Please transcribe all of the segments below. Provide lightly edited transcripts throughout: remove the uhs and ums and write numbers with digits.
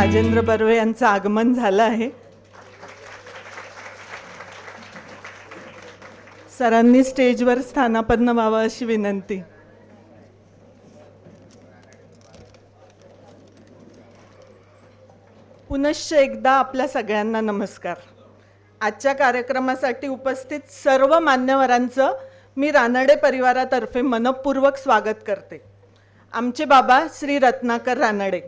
राजेंद्र बर्वे यांचं आगमन झालं आहे. सरांनी स्टेजवर स्थानापन्न व्हावं अशी विनंती. पुनश्च एकदा आपल्या सगळ्यांना नमस्कार. आजच्या कार्यक्रमासाठी उपस्थित सर्व मान्यवरांचं मी रानडे परिवारातर्फे मनपूर्वक स्वागत करते. आमचे बाबा श्री रत्नाकर रानडे,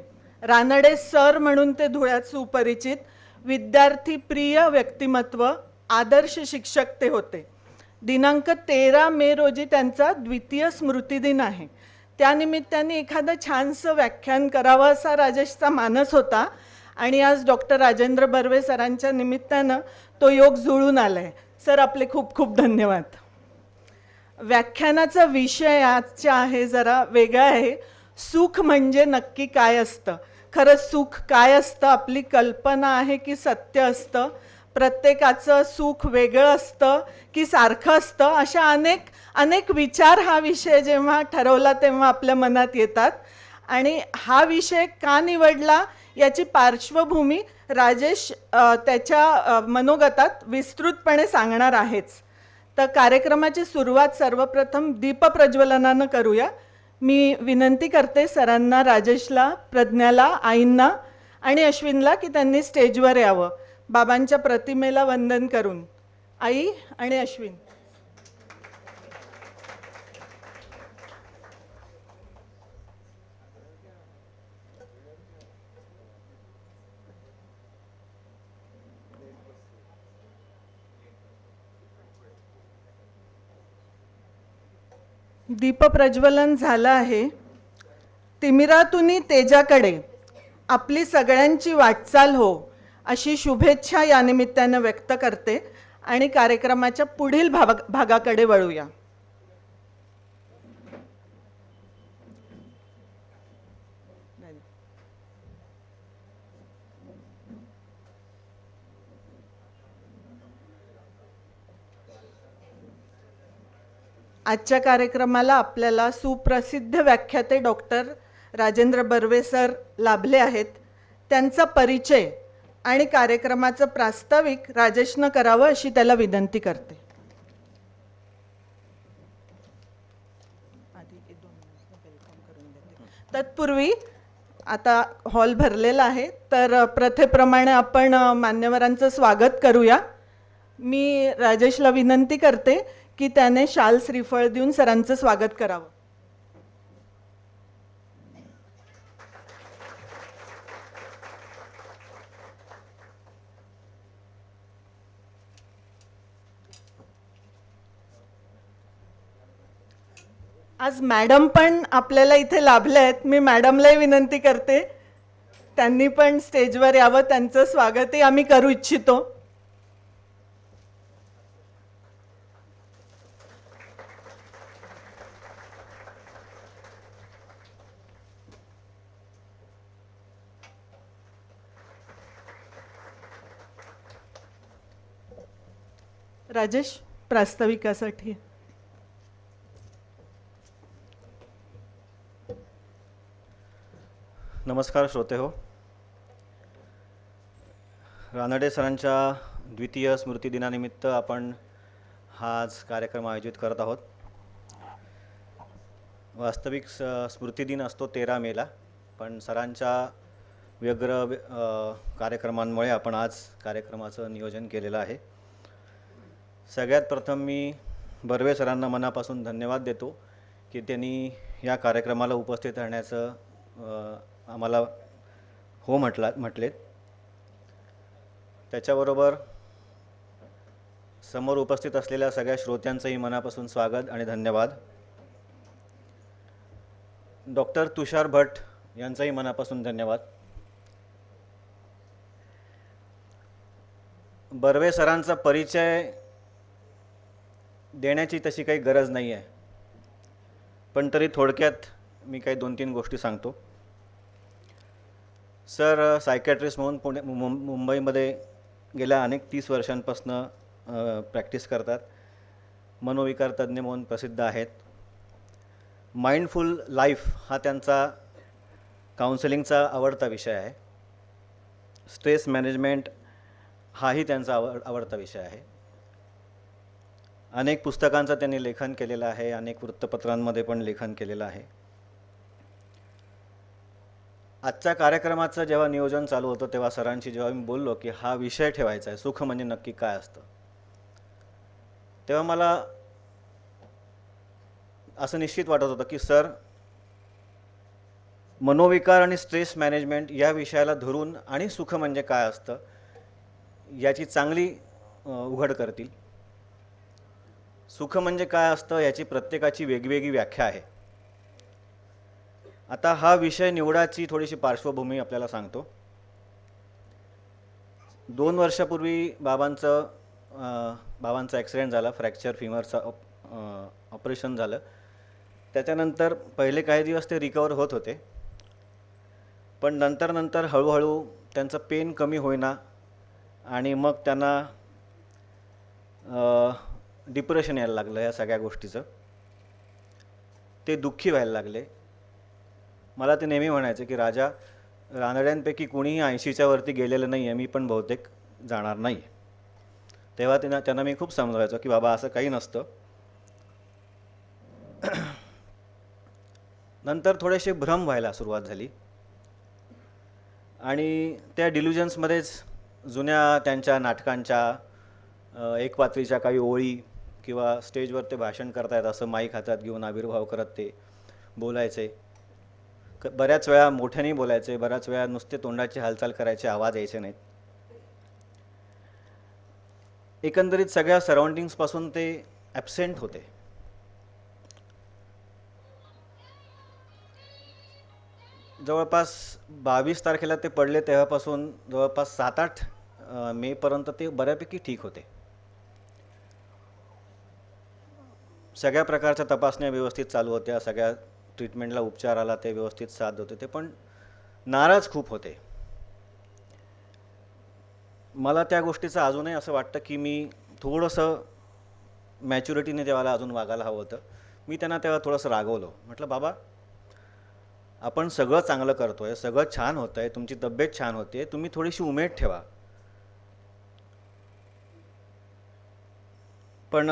रानडे सर म्हणून ते धुळ्यात सुपरिचित, विद्यार्थी प्रिय व्यक्तिमत्व, आदर्श शिक्षक ते होते. दिनांक 13 मे रोजी त्यांचा द्वितीय स्मृतिदिन आहे. त्यानिमित्ताने एखादं छानसं व्याख्यान करावं असा राजेशचा मानस होता आणि आज डॉक्टर राजेंद्र बर्वे सरांच्या निमित्तानं तो योग जुळून आलाय. सर, आपले खूप खूप धन्यवाद. व्याख्यानाचा विषय आजचा आहे जरा वेगळा आहे. सुख म्हणजे नक्की काय असतं? खरंच सुख काय असतं? आपली कल्पना आहे की सत्य असतं? प्रत्येकाचं सुख वेगळं असतं की सारखं असतं? अशा अनेक विचार हा विषय जेव्हा ठरवला तेव्हा आपल्या मनात येतात. आणि हा विषय का निवडला याची पार्श्वभूमी राजेश त्याच्या मनोगतात विस्तृतपणे सांगणार आहेच. तर कार्यक्रमाची सुरुवात सर्वप्रथम दीपप्रज्वलनानं करूया. मी विनंती करते सरांना, राजेशला, प्रज्ञाला, आईंना आणि अश्विनला की त्यांनी स्टेजवर यावं बाबांच्या प्रतिमेला वंदन करून. आई आणि अश्विन. दीपप्रज्वलन झालं आहे. तिमिरातुनी तेजाकडे आपली सगळ्यांची वाटचाल हो अशी शुभेच्छा या निमित्तानं व्यक्त करते आणि कार्यक्रमाच्या पुढील भागाकडे वळूया. आजच्या कार्यक्रमाला आपल्याला सुप्रसिद्ध व्याख्याते डॉक्टर राजेंद्र बर्वे सर लाभले आहेत. त्यांचा परिचय आणि कार्यक्रमाचं प्रास्ताविक राजेशनं करावं अशी त्याला विनंती करते. तत्पूर्वी आता हॉल भरलेला आहे तर प्रथेप्रमाणे आपण मान्यवरांचं स्वागत करूया. मी राजेशला विनंती करते की त्याने शाल श्रीफळ देऊन सरांचं स्वागत करावं. आज मॅडम पण आपल्याला इथे लाभल्या आहेत. मी मॅडमलाही विनंती करते त्यांनी पण स्टेजवर यावं. त्यांचं स्वागतही आम्ही करू इच्छितो. राजेश, प्रास्ताविकासाठी. नमस्कार श्रोते हो. रानडे सरांच्या द्वितीय स्मृतिदिनानिमित्त आपण हा आज कार्यक्रम आयोजित करत आहोत. वास्तविक स्मृतिदिन असतो 13 मेला, पण सरांच्या व्यग्र कार्यक्रमांमुळे आपण आज कार्यक्रमाचं नियोजन केलेलं आहे. सगळ्यात प्रथम मी बर्वे सरांना मनापासून धन्यवाद देतो की त्यांनी या कार्यक्रमाला उपस्थित राहण्याचं आम्हाला हो म्हटलेत. त्याच्याबरोबर समोर उपस्थित असलेल्या सगळ्या श्रोत्यांचंही मनापासून स्वागत आणि धन्यवाद. डॉक्टर तुषार भट यांचाही मनापासून धन्यवाद. बर्वे सरांचा परिचय देण्याची तशी काही गरज नाही आहे, पण तरी थोडक्यात मी काही 2-3 गोष्टी सांगतो. सर सायकॅट्रिस्ट म्हणून मुंबईमध्ये गेल्या अनेक 30 वर्षांपासून प्रॅक्टिस करतात. मनोविकार तज्ज्ञ म्हणून प्रसिद्ध आहेत. माइंडफुल लाईफ हा त्यांचा काउन्सिलिंगचा आवडता विषय आहे. स्ट्रेस मॅनेजमेंट हाही त्यांचा आवडता विषय आहे. अनेक पुस्तकांचं त्यांनी लेखन केलेलं आहे, अनेक वृत्तपत्रांमध्ये पण लेखन केलेलं आहे. आजच्या कार्यक्रमाचं जेव्हा नियोजन चालू होतं तेव्हा सरांशी जेव्हा मी बोललो की हा विषय ठेवायचा आहे, सुख म्हणजे नक्की काय असतं, तेव्हा मला असं निश्चित वाटत होतं की सर मनोविकार आणि स्ट्रेस मॅनेजमेंट या विषयाला धरून आणि सुख म्हणजे काय असतं याची चांगली उघड करतील. सुख म्हणजे काय असतं याची प्रत्येकाची वेगवेगळी व्याख्या आहे. आता हा विषय निवडाची थोडीशी पार्श्वभूमी आपल्याला सांगतो. 2 वर्षापूर्वी बाबांचा ॲक्सिडेंट झाला, फ्रॅक्चर फिमरचं ऑपरेशन झालं. त्याच्यानंतर पहिले काही दिवस ते रिकवर होत होते, पण नंतर हळूहळू त्यांचं पेन कमी होईना आणि मग त्यांना डिप्रेशन यायला लागलं. या सगळ्या गोष्टीचं ते दुःखी व्हायला लागले. मला ते नेहमी म्हणायचे की राजा, रानड्यांपैकी कोणीही 80च्या वरती गेलेलं नाही आहे, मी पण बहुतेक जाणार नाही. तेव्हा त्यांना मी खूप समजवायचो की बाबा असं काही नसतं. नंतर थोडेसे भ्रम व्हायला सुरुवात झाली आणि त्या डिल्युजन्समध्येच जुन्या त्यांच्या नाटकांच्या एकपात्रीच्या काही ओळी किंवा स्टेजवर ते भाषण करतायत असं माईक हातात घेऊन आविर्भाव करत ते बोलायचे. बऱ्याच वेळा मोठ्याने बोलायचे, बऱ्याच वेळा नुसते तोंडाची हालचाल करायचे, आवाज यायचे नाहीत. एकंदरीत सगळ्या सराउंडिंग्सपासून ते ॲब्सेंट होते. जवळपास 22 तारखेला ते पडले तेव्हापासून जवळपास 7-8 मेपर्यंत ते बऱ्यापैकी ठीक होते. सगळ्या प्रकारच्या तपासण्या व्यवस्थित चालू होत्या, सगळ्या ट्रीटमेंटला उपचाराला ते व्यवस्थित साथ देत होते, पण नाराज खूप होते. मला त्या गोष्टीचं अजूनही असं वाटतं की मी थोडंसं मॅच्युरिटीने तेव्हाला अजून वागायला हवं होतं. मी त्यांना तेव्हा थोडंसं रागवलो. म्हटलं बाबा, आपण सगळं चांगलं करतोय, सगळं छान होतं आहे, तुमची तब्येत छान होते, तुम्ही थोडीशी उमेद ठेवा. पण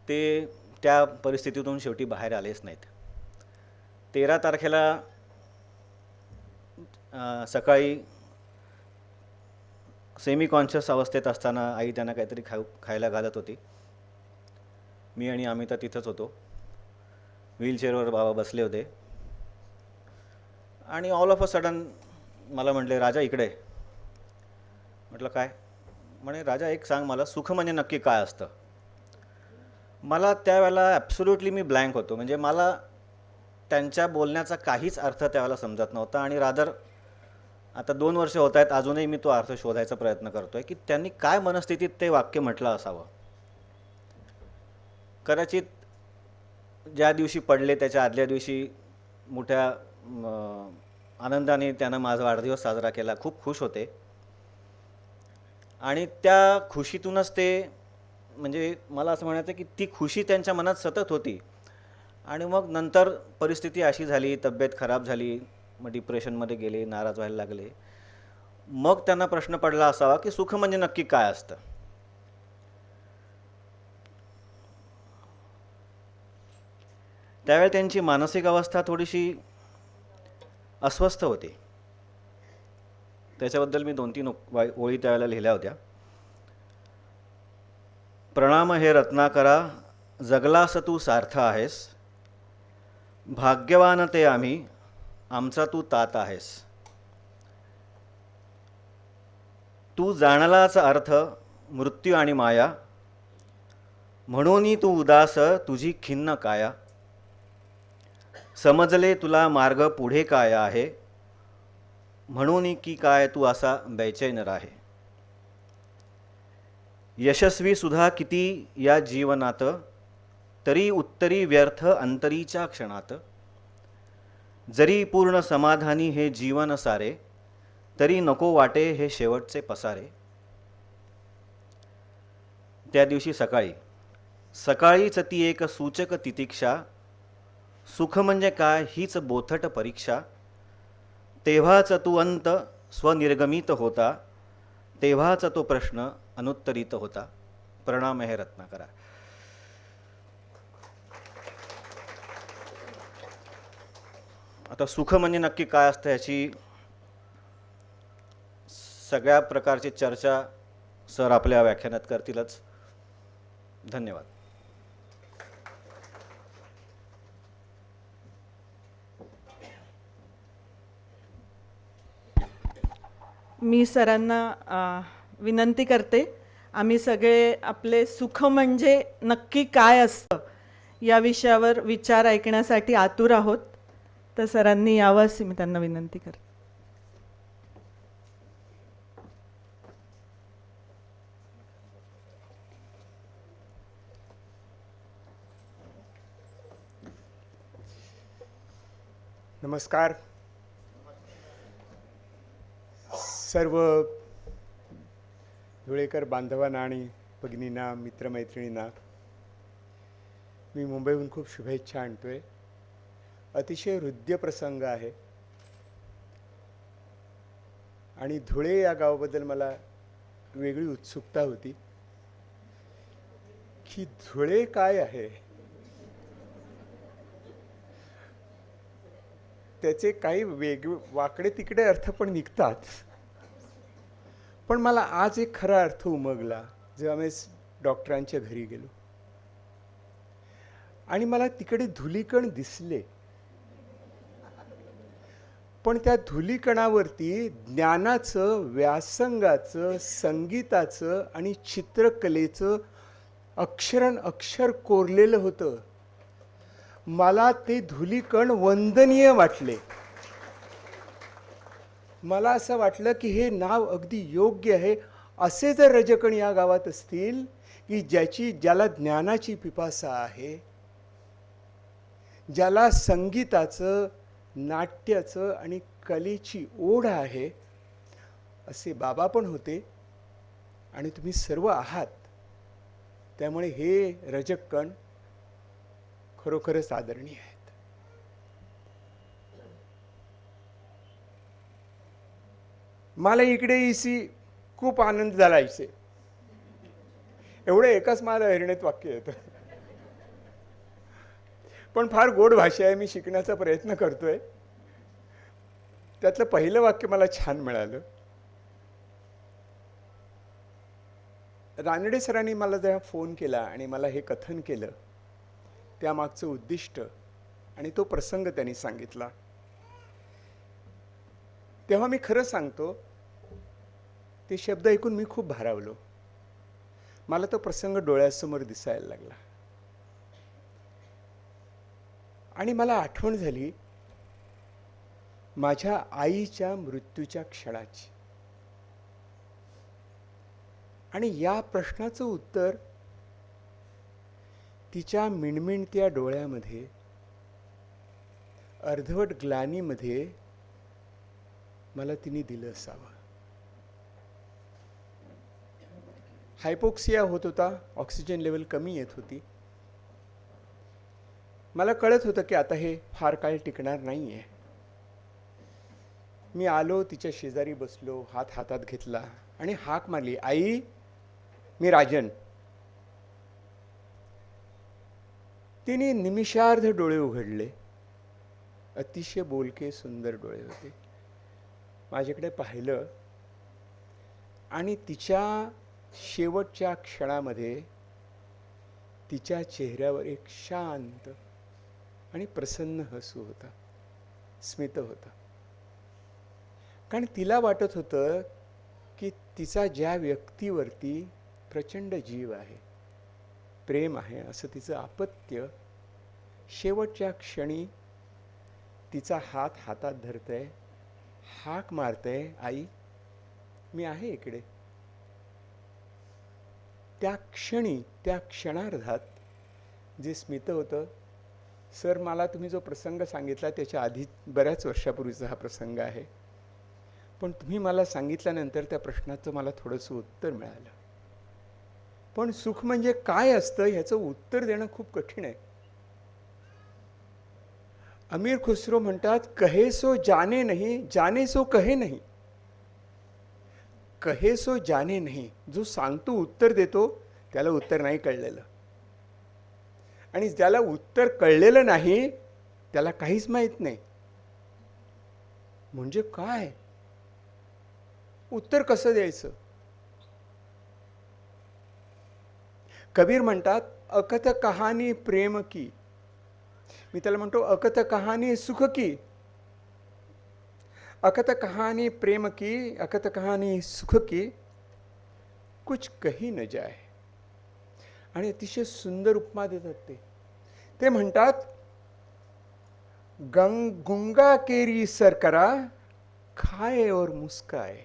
ते त्या परिस्थितीतून शेवटी बाहेर आलेच नाहीत. 13 तारखेला सकाळी सेमी कॉन्शियस अवस्थेत असताना आई त्यांना काहीतरी खायला घालत होती. मी आणि अमिता तिथंच होतो. व्हीलचेअरवर बाबा बसले होते आणि ऑल ऑफ अ सडन मला म्हटले, राजा इकडे. म्हटलं काय? म्हणे राजा एक सांग मला, सुख म्हणजे नक्की काय असतं. मला त्यावेळेला ॲब्सोल्युटली मी ब्लँक होतो. म्हणजे मला त्यांच्या बोलण्याचा काहीच अर्थ त्यावेळेला समजत नव्हता आणि रादर आता 2 वर्ष होत आहेत, अजूनही मी तो अर्थ शोधायचा प्रयत्न करतो आहे की त्यांनी काय मनस्थितीत ते वाक्य म्हटलं असावं. कदाचित ज्या दिवशी पडले त्याच्या आदल्या दिवशी मोठ्या आनंदाने त्यानं माझा वाढदिवस साजरा केला, खूप खुश होते आणि त्या खुशीतूनच ते, म्हणजे मला असं म्हणायचं की ती खुशी त्यांच्या मनात सतत होती. आणि मग नंतर परिस्थिती अशी झाली, तब्येत खराब झाली, मग डिप्रेशनमध्ये गेले, नाराज व्हायला लागले. मग त्यांना प्रश्न पडला असावा की सुख म्हणजे नक्की काय असतं. त्यावेळी त्यांची मानसिक अवस्था थोडीशी अस्वस्थ होती. त्याच्याबद्दल मी 2-3 ओळी त्यावेळेला लिहिल्या होत्या. प्रणाम हे रत्नाकरा, जगलास तू सार्थ आहेस, भाग्यवान ते आम्ही, आमचा तू तात आहेस. तू जाणलाच अर्थ मृत्यू आणि माया, म्हणून तू उदास तुझी खिन्न काया. समजले तुला मार्ग पुढे काय आहे, म्हणून की काय तू असा बेचैन राहे. यशस्वी सुद्धा किती या जीवनात, तरी उत्तरी व्यर्थ अंतरीच्या क्षणात. जरी पूर्ण समाधानी हे जीवन सारे, तरी नको वाटे हे शेवटचे पसारे. त्या दिवशी सकाळीच ती एक सूचक तितिक्षा, सुख म्हणजे काय हीच बोथट परीक्षा. तेव्हाच तू अंत स्वनिर्गमित होता, तेव्हाच तो प्रश्न अनुत्तरित होता. प्रणाम हे रत्नाकरा. आता सुख म्हणजे नक्की काय असतं याची सगळ्या प्रकारची चर्चा सर आपल्या व्याख्यानात करतीलच. धन्यवाद. मी सरांना विनंती करते, आम्ही सगळे आपले सुख म्हणजे नक्की काय असतं या विषयावर विचार ऐकण्यासाठी आतुर आहोत. तर सरांनी यावं अशी मी त्यांना विनंती करते. नमस्कार. सर्व धुळेकर बांधवांना आणि भगिनींना, मित्रमैत्रिणींना मी मुंबईहून खूप शुभेच्छा आणतोय. अतिशय हृद्य प्रसंग आहे आणि धुळे या गावाबद्दल मला वेगळी उत्सुकता होती की धुळे काय आहे, त्याचे काही वाकडे तिकडे अर्थ पण निघतात. पण मला आज एक खरा अर्थ उमगला जेव्हा मी डॉक्टरांच्या घरी गेलो आणि मला तिकडे धुलीकण दिसले. पण त्या धुलीकणावरती ज्ञानाचं, व्यासंगाचं, संगीताचं आणि चित्रकलेचं अक्षरन अक्षर कोरलेलं होतं. मला ते धुलीकण वंदनीय वाटले. मला असं वाटलं की हे नाव अगदी योग्य आहे. असे जर रजकण या गावात असतील की ज्याला ज्ञानाची पिपासा आहे, ज्याला संगीताचं, नाट्याचं आणि कलेची ओढ आहे, असे बाबा पण होते आणि तुम्ही सर्व आहात. त्यामुळे हे रजकण खरोखरच आदरणीय आहेत. मला इकडे खूप आनंद झाला. एवढं एकाच मला हरिणीत वाक्य येतं, पण फार गोड भाषा आहे. मी शिकण्याचा प्रयत्न करतोय. त्यातलं पहिलं वाक्य मला छान मिळालं. रानडे सरांनी मला जेव्हा फोन केला आणि मला हे कथन केलं, त्यामागचं उद्दिष्ट आणि तो प्रसंग त्यांनी सांगितला, तेव्हा मी खरं सांगतो, ते शब्द ऐकून मी खूप भारावलो. मला तो प्रसंग डोळ्यासमोर दिसायला लागला आणि मला आठवण झाली माझ्या आईच्या मृत्यूच्या क्षणाची. आणि या प्रश्नाचं उत्तर तिच्या मिणमिणत्या डोळ्यामध्ये, अर्धवट ग्लानीमध्ये मला तिने दिलं असावं. हायपोक्सिया होत होता, ऑक्सिजन लेवल कमी येत होती. मला कळत होतं की आता हे फार काळ टिकणार नाहीये. मी आलो, तिच्या शेजारी बसलो, हात हातात घेतला आणि हाक मारली, आई मी राजन. तिने निमिषार्ध डोळे उघडले. अतिशय बोलके सुंदर डोळे होते. माझ्याकडे पाहिलं आणि तिच्या शेवटच्या क्षणामध्ये तिच्या चेहऱ्यावर एक शांत आणि प्रसन्न हसू होता, स्मित होता. कारण तिला वाटत होतं की तिचा ज्या व्यक्तीवरती प्रचंड जीव आहे, प्रेम आहे, असं तिचं अपत्य शेवटच्या क्षणी तिचा हात हातात धरतंय, हाक मारतंय, आई मी आहे इकडे. त्या क्षणी, त्या क्षणार्धात जे स्मित होतं. सर, मला तुम्ही जो प्रसंग सांगितला त्याच्या आधी बऱ्याच वर्षापूर्वीचा हा प्रसंग आहे, पण तुम्ही मला सांगितल्यानंतर त्या प्रश्नाचं मला थोडंसं उत्तर मिळालं. पण सुख म्हणजे काय असतं ह्याचं उत्तर देणं खूप कठीण आहे. अमीर खुसरो म्हणतात, कहे सो जाने नहीं, जाने सो कहे नहीं. कहे सो जाने नहीं, जो सांगतो उत्तर देतो त्याला उत्तर नाही कळलेलं, आणि ज्याला उत्तर कळलेलं नाही त्याला काहीच माहित नाही. म्हणजे काय, उत्तर कसं द्यायचं? कबीर म्हणतात, अकथ कहाणी प्रेम की. मी त्याला म्हणतो, अकथ कहाणी सुख की. अकथ कहानी प्रेम की, अकथ कहानी सुख की, कुछ कही न जाए. आणि अतिशय सुंदर उपमा देतात ते म्हणतात, गुंगा केरी सरकरा, खाए और मुस्काए.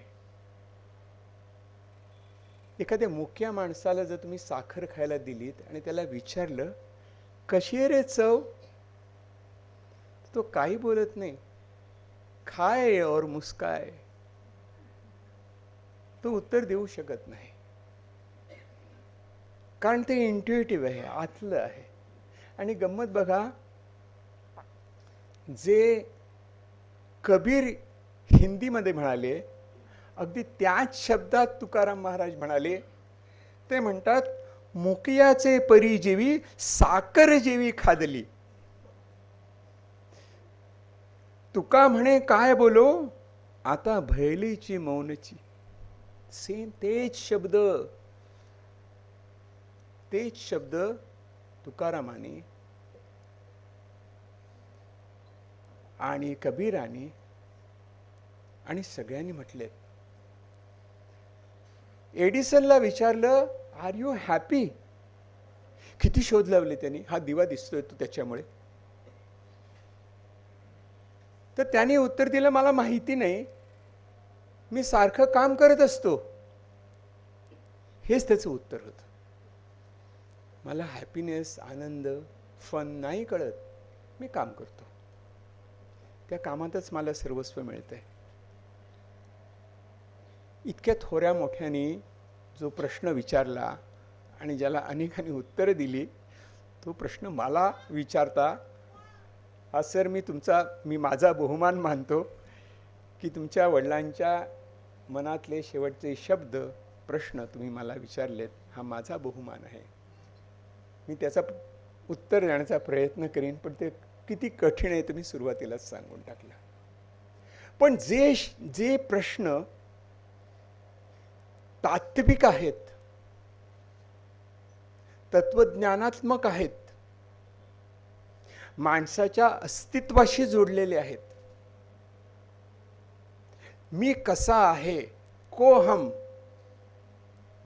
एखाद्या मुक्या माणसाला जर तुम्ही साखर खायला दिलीत आणि त्याला विचारलं, कशी आहे रे चव, तो काही बोलत नाही, खाए और मुस्काए. तो उत्तर देऊ शकत नाही, कारण ते इंट्युएटिव्ह आहे, आतलं आहे. आणि गंमत बघा, जे कबीर हिंदीमध्ये म्हणाले, अगदी त्याच शब्दात तुकाराम महाराज म्हणाले. ते म्हणतात, मुकियाचे परी जेवी साखर जेवी खादली. तुका म्हणे काय बोलो, आता भयलीची मौनची. सेम तेच शब्द तुकारामाने आणि कबीराने आणि सगळ्यांनी म्हटलेत. एडिसनला विचारलं, आर यू हॅपी? किती शोध लावले त्यांनी, हा दिवा दिसतोय तो त्याच्यामुळे. तर त्याने उत्तर दिलं, मला माहिती नाही, मी सारखं काम करत असतो. हेच त्याचं उत्तर होतं. मला हॅपीनेस, आनंद, फन नाही कळत, मी काम करतो, त्या कामातच मला सर्वस्व मिळतंय. इतक्या थोड्या मोठ्याने जो प्रश्न विचारला आणि ज्याला अनेकांनी उत्तरं दिली, तो प्रश्न मला विचारता, हा सर मी माझा बहुमान मानतो की तुमच्या वडिलांच्या मनातले शेवटचे शब्द, प्रश्न तुम्ही मला विचारलेत, हा माझा बहुमान आहे. मी त्याचा उत्तर देण्याचा प्रयत्न करीन, पण ते किती कठीण आहे तुम्ही सुरुवातीलाच सांगून टाकलं. पण जे प्रश्न तात्विक आहेत, तत्वज्ञानात्मक आहेत, माणसाच्या अस्तित्वाशी जोडलेले आहेत. मी कसा आहे, कोहम,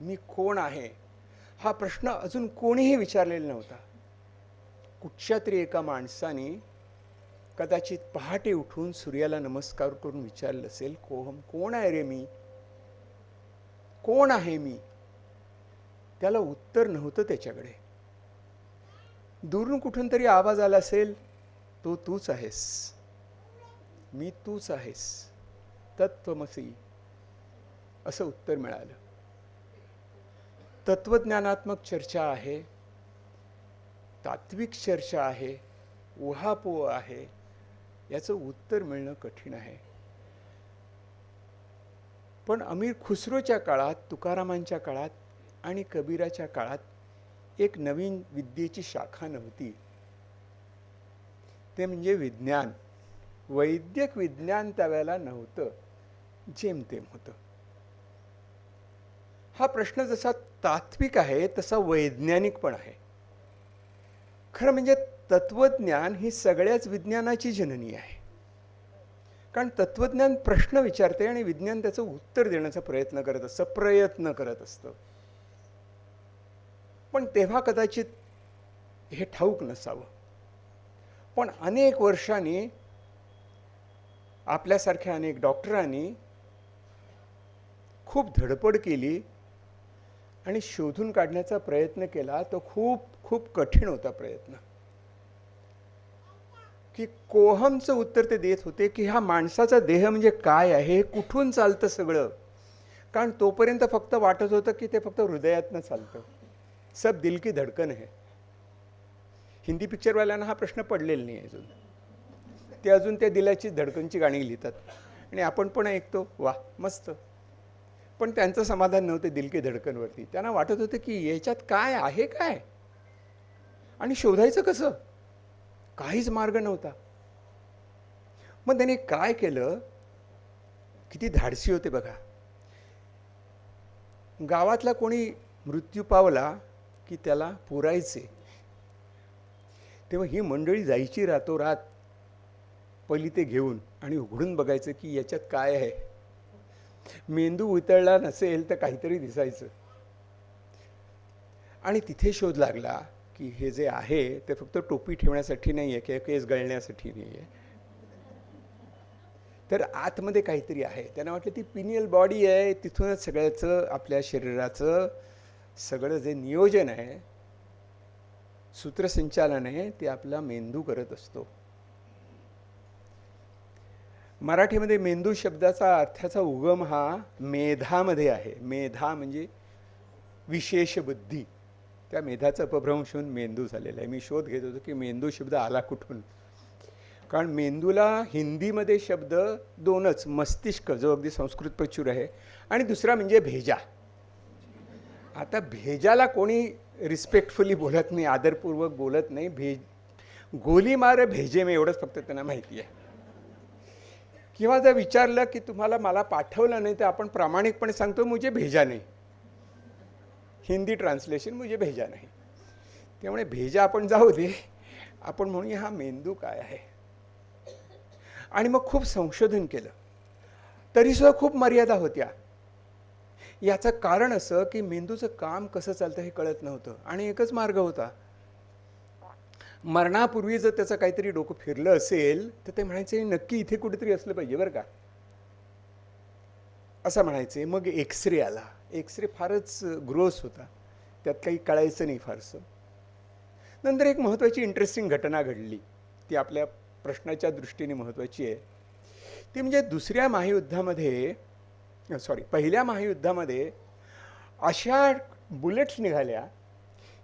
मी कोण आहे, हा प्रश्न अजून कोणीही विचारलेला नव्हता. कुठच्या तरी एका माणसाने कदाचित पहाटे उठून सूर्याला नमस्कार करून विचारलं असेल, कोहम, कोण आहे रे मी, कोण आहे मी? त्याला उत्तर नव्हतं त्याच्याकडे. दुरून कुठून तरी आवाज आला असेल, तो तूच आहेस, मी तूच आहेस, तत्त्वमसी, असं उत्तर मिळालं. तत्वज्ञानात्मक चर्चा आहे, तात्विक चर्चा आहे, उहापोह आहे, याचं उत्तर मिळणं कठीण आहे. पण अमीर खुसरोच्या काळात, तुकारामांच्या काळात आणि कबीराच्या काळात एक नवीन विद्येची शाखा नव्हती, ते म्हणजे विज्ञान. वैद्यक विज्ञान त्यावेळेला नव्हतं, जेमतेम होतं. हा प्रश्न जसा तात्विक आहे तसा वैज्ञानिक पण आहे. खरं म्हणजे तत्वज्ञान ही सगळ्याच विज्ञानाची जननी आहे, कारण तत्वज्ञान प्रश्न विचारते आणि विज्ञान त्याचं उत्तर देण्याचा प्रयत्न करत असतं. पण तेव्हा कदाचित हे ठाऊक नसावं. पण अनेक वर्षांनी आपल्यासारख्या अनेक डॉक्टरांनी खूप धडपड केली आणि शोधून काढण्याचा प्रयत्न केला. तो खूप खूप कठीण होता प्रयत्न, की कोहमचं उत्तर ते देत होते की हा माणसाचा देह म्हणजे काय आहे, कुठून चालतं सगळं. कारण तोपर्यंत फक्त वाटत होतं की ते फक्त हृदयातनं चालतं, सब दिल की धडकन है. हिंदी पिक्चरवाल्यांना हा प्रश्न पडलेला नाही अजून. ते अजून त्या दिलाची धडकनची गाणी लिहितात आणि आपण पण ऐकतो, वा मस्त. पण त्यांचं समाधान नव्हतं दिल की धडकनवरती. त्यांना वाटत होतं की याच्यात काय आहे काय आणि शोधायचं कसं, काहीच मार्ग नव्हता. मग त्याने काय केलं, किती धाडसी होते बघा. गावातला कोणी मृत्यू पावला की त्याला पुरायचे, तेव्हा ही मंडळी जायची रातोरात पहिली ते घेऊन आणि उघडून बघायचं की याच्यात काय आहे. मेंदू उतरला नसेल तर काहीतरी दिसायचं. आणि तिथे शोध लागला की हे जे आहे ते फक्त टोपी ठेवण्यासाठी नाही आहे किंवा केस गळण्यासाठी नाही आहे, तर आतमध्ये काहीतरी आहे. त्यांना वाटलं ती पिनियल बॉडी आहे, तिथूनच सगळ्याचं आपल्या शरीराचं सगळं जे नियोजन आहे, सूत्रसंचालन आहे, ते आपला मेंदू करत असतो. मराठीमध्ये मेंदू शब्दाचा अर्थाचा उगम हा मेधामध्ये आहे. मेधा म्हणजे विशेष बुद्धी. त्या मेधाचा अपभ्रंश होऊन मेंदू झालेला आहे. मी शोध घेत होतो की मेंदू शब्द आला कुठून, कारण मेंदूला हिंदीमध्ये शब्द दोनच, मस्तिष्क जो अगदी संस्कृत प्रचूर आहे आणि दुसरा म्हणजे भेजा. आता भेजाला कोणी रिस्पेक्टफुली बोलत नाही, आदरपूर्वक बोलत नाही. गोली मार भेजे में एवढंच फक्त त्यांना माहिती आहे. किंवा जर विचारलं की तुम्हाला मला पाठवलं नाही तर आपण प्रामाणिकपणे सांगतो मुझे भेजा नाही. हिंदी ट्रान्सलेशन मुझे भेजा नाही. त्यामुळे भेजा आपण जाऊ दे, आपण म्हणूया हा मेंदू काय आहे. आणि मग खूप संशोधन केलं, तरीसुद्धा खूप मर्यादा होत्या. याचं कारण असं की मेंदूचं काम कसं चालतं हे कळत नव्हतं आणि एकच मार्ग होता. मरणापूर्वी जर त्याचं काहीतरी डोकं फिरलं असेल तर ते म्हणायचे नक्की इथे कुठेतरी असलं पाहिजे बरं का, असं म्हणायचे. मग एक्सरे आला. एक्सरे फारच ग्रोस होता, त्यात काही कळायचं नाही फारसं. नंतर एक महत्त्वाची इंटरेस्टिंग घटना घडली, ती आपल्या प्रश्नाच्या दृष्टीने महत्त्वाची आहे. ती म्हणजे पहिल्या महायुद्धामध्ये अशा बुलेट्स निघाल्या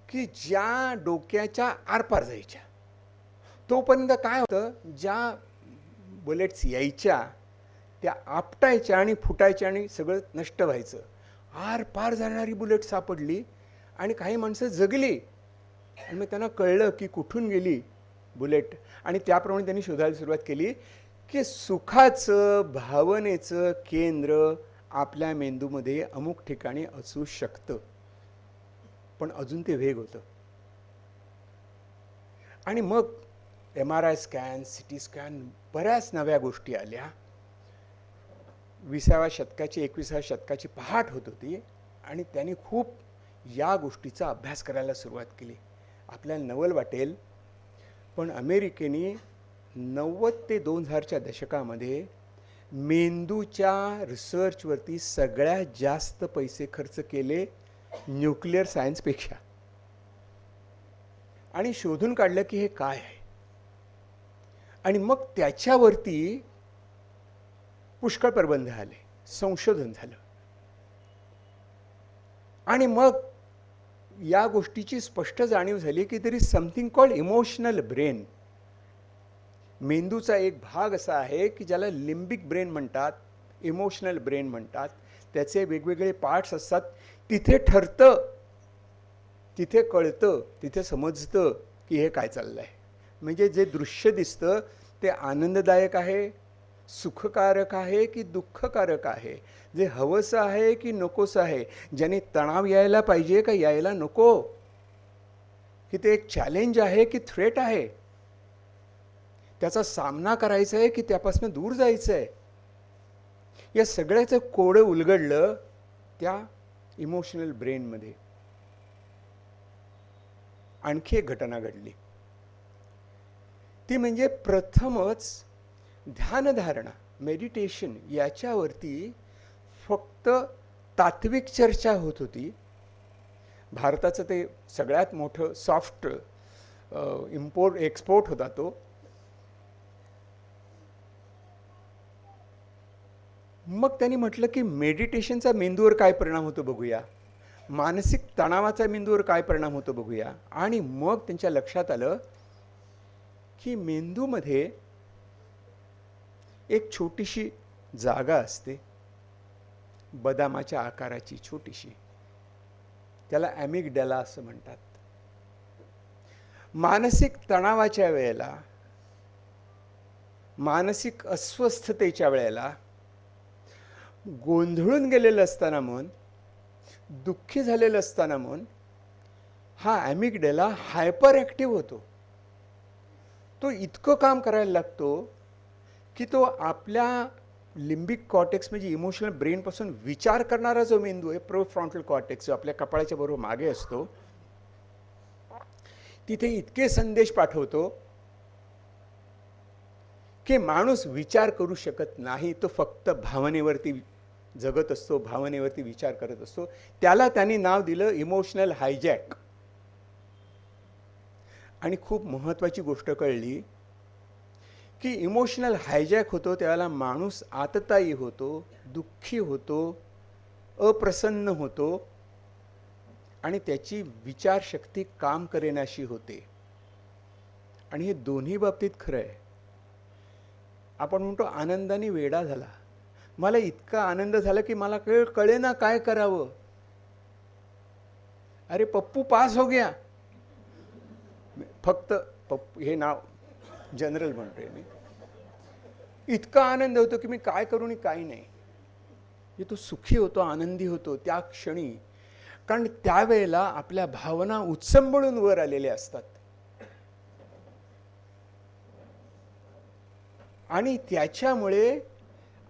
की ज्या डोक्याच्या आरपार जायच्या. तोपर्यंत काय होतं, ज्या बुलेट्स यायच्या त्या आपटायच्या आणि फुटायच्या आणि सगळं नष्ट व्हायचं. आरपार जाणारी बुलेट सापडली आणि काही माणसं जगली आणि मग त्यांना कळलं की कुठून गेली बुलेट. आणि त्याप्रमाणे त्यांनी शोधायला सुरुवात केली की सुखाचं भावनेचं केंद्र आपल्या मेंदूमध्ये अमुक ठिकाणी असू शकतं, पण अजून ते वेग होतं. आणि मग MRI स्कॅन, CT स्कॅन, बऱ्याच नव्या गोष्टी आल्या. 20व्या शतकाची 21व्या शतकाची पहाट होत होती आणि त्यांनी खूप या गोष्टीचा अभ्यास करायला सुरुवात केली. आपल्याला नवल वाटेल, पण अमेरिकेने 90 ते 2000च्या दशकामध्ये मेंदूच्या रिसर्चवरती सगळ्यात जास्त पैसे खर्च केले न्यूक्लिअर सायन्सपेक्षा. आणि शोधून काढलं की हे काय आहे. आणि मग त्याच्यावरती पुष्कळ प्रबंध आले, संशोधन झालं. आणि मग या गोष्टीची स्पष्ट जाणीव झाली की there is something called emotional brain. मेंदूचा एक भाग असा आहे की ज्याला लिम्बिक ब्रेन म्हणतात, इमोशनल ब्रेन म्हणतात. त्याचे वेगवेगळे पार्ट्स असतात. तिथे ठरतं, तिथे कळतं, तिथे समजतं की हे काय चाललं आहे. म्हणजे जे दृश्य दिसतं ते आनंददायक आहे, सुखकारक आहे की दुःखकारक आहे, जे हवंसं आहे की नकोसं आहे, ज्याने तणाव यायला पाहिजे का यायला नको, की ते एक चॅलेंज आहे की थ्रेट आहे, त्याचा सामना करायचा आहे की त्यापासून दूर जायचं आहे. या सगळ्याचं कोडं उलगडलं त्या इमोशनल ब्रेनमध्ये. आणखी एक घटना घडली, ती म्हणजे प्रथमच ध्यानधारणा, मेडिटेशन याच्यावरती फक्त तात्विक चर्चा होत होती. भारताचं ते सगळ्यात मोठं सॉफ्ट एक्सपोर्ट होता तो. मग त्यांनी म्हटलं की मेडिटेशनचा मेंदूवर काय परिणाम होतो बघूया, मानसिक तणावाचा मेंदूवर काय परिणाम होतो बघूया. आणि मग त्यांच्या लक्षात आलं की मेंदूमध्ये एक छोटीशी जागा असते, बदामाच्या आकाराची छोटीशी, त्याला ॲमिगडॅला असं म्हणतात. मानसिक तणावाच्या वेळेला, मानसिक अस्वस्थतेच्या वेळेला, गोंधळून गेलेलं असताना मन, दुःखी झालेलं असताना मन, हा ॲमिगडॅला हायपर ॲक्टिव्ह होतो. तो इतकं काम करायला लागतो की तो आपल्या लिंबिक कॉर्टेक्स म्हणजे इमोशनल ब्रेनपासून विचार करणारा जो मेंदू आहे, प्रोफ्रॉन्टल कॉर्टेक्स, जो आपल्या कपाळाच्या बरोबर मागे असतो, तिथे इतके संदेश पाठवतो की माणूस विचार करू शकत नाही. तो फक्त भावनेवरती जगत असतो, भावनेवरती विचार करत असतो. त्याला त्यांनी नाव दिलं इमोशनल हायजॅक. आणि खूप महत्त्वाची गोष्ट कळली की इमोशनल हायजॅक होतो त्यावेळेला माणूस आततायी होतो, दुःखी होतो, अप्रसन्न होतो आणि त्याची विचारशक्ती काम करेनाशी होते. आणि हे दोन्ही बाबतीत खरं आहे. आपण म्हणतो आनंदाने वेडा झाला. मला इतका आनंद झाला की मला कळेना काय करावं. अरे पप्पू पास हो गया. फक्त पप्पू हे नाव जनरल म्हणतोय मी. इतका आनंद होतो की मी काय करू आणि काय नाही. हे तो सुखी होतो, आनंदी होतो त्या क्षणी. कारण त्यावेळेला आपल्या भावना उत्संबळून वर आलेल्या असतात आणि त्याच्यामुळे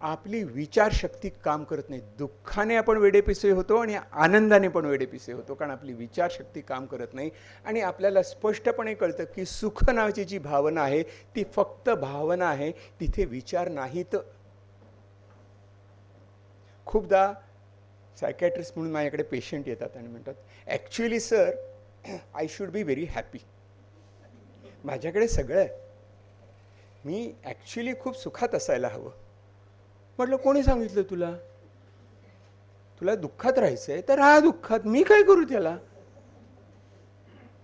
आपली विचारशक्ती काम करत नाही. दुःखाने आपण वेडेपिसे होतो आणि आनंदाने पण वेडेपिसे होतो, कारण आपली विचारशक्ती काम करत नाही. आणि आपल्याला स्पष्टपणे कळतं की सुख नावाची जी भावना आहे ती फक्त भावना आहे, तिथे विचार नाहीत. खूपदा सायकॅट्रिस्ट म्हणून माझ्याकडे पेशंट येतात आणि म्हणतात, actually sir I should be very happy. माझ्याकडे सगळं आहे, मी ॲक्च्युली खूप सुखात असायला हवं. म्हटलं कोणी सांगितलं तुला? तुला दुःखात राहायचं आहे तर राहा दुःखात, मी काय करू त्याला?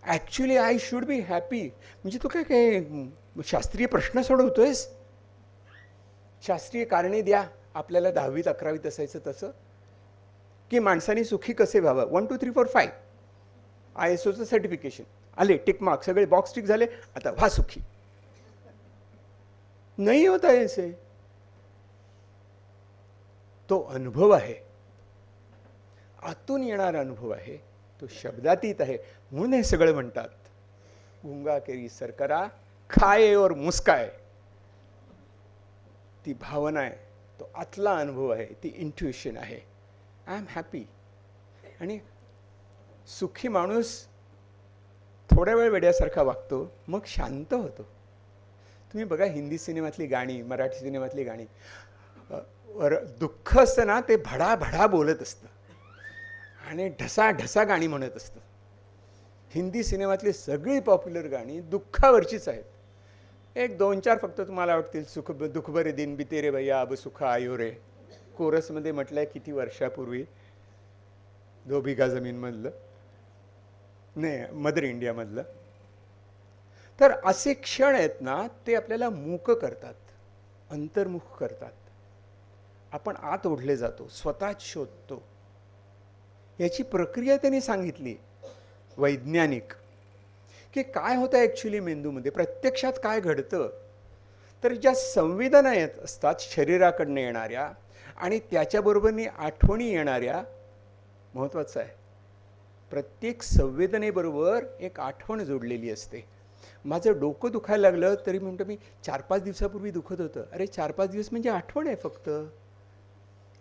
Actually I should be happy म्हणजे तू काय काय शास्त्रीय प्रश्न सोडवतोयस? शास्त्रीय कारणे द्या. आपल्याला 10वीत 11वीत असायचं तसं की माणसाने सुखी कसे व्हावं. 1 2 3 4 5 ISOचं सर्टिफिकेशन आले, टिक मार्क, सगळे बॉक्स टिक झाले, आता व्हा सुखी. नाही होता ऐसे. तो अनुभव आहे, आतून येणारा अनुभव आहे, तो शब्दातीत आहे. म्हणून हे सगळं म्हणतात गुंगा केरी सरकरा खाये और मुस्काय. ती भावना आहे, तो आतला अनुभव आहे, ती इंट्युइशन आहे. I am happy. आणि सुखी माणूस थोड्या वेळ वेड्यासारखा वागतो, मग शांत होतो. तुम्ही बघा हिंदी सिनेमातली गाणी, मराठी सिनेमातली गाणी, दुःख असतं ना ते भडाभडा बोलत असतं आणि ढसाढसा गाणी म्हणत असतं. हिंदी सिनेमातली सगळी पॉप्युलर गाणी दुःखावरचीच आहेत. 1 2 4 फक्त तुम्हाला वाटतील. सुख दुःख बरे दिन बिते रे भैया अब सुख आयो रे. कोरसमध्ये म्हटलंय किती वर्षापूर्वी, 2 बिघा जमीनमधलं, नाही मदर इंडियामधलं. तर असे क्षण आहेत ना, ते आपल्याला मूक करतात, अंतर्मुख करतात. आपण आत ओढले जातो, स्वतःच शोधतो. याची प्रक्रिया त्यांनी सांगितली वैज्ञानिक, की काय होतं ॲक्च्युली मेंदूमध्ये, प्रत्यक्षात काय घडतं. तर ज्या संवेदना येत असतात शरीराकडनं येणाऱ्या आणि त्याच्याबरोबरनी आठवणी येणाऱ्या, महत्त्वाचं आहे, प्रत्येक संवेदनेबरोबर एक आठवण जोडलेली असते. माझं डोकं दुखायला लागलं तरी म्हणतो मी 4-5 दिवसापूर्वी दुखत होतं. अरे 4-5 दिवस म्हणजे आठवण आहे, फक्त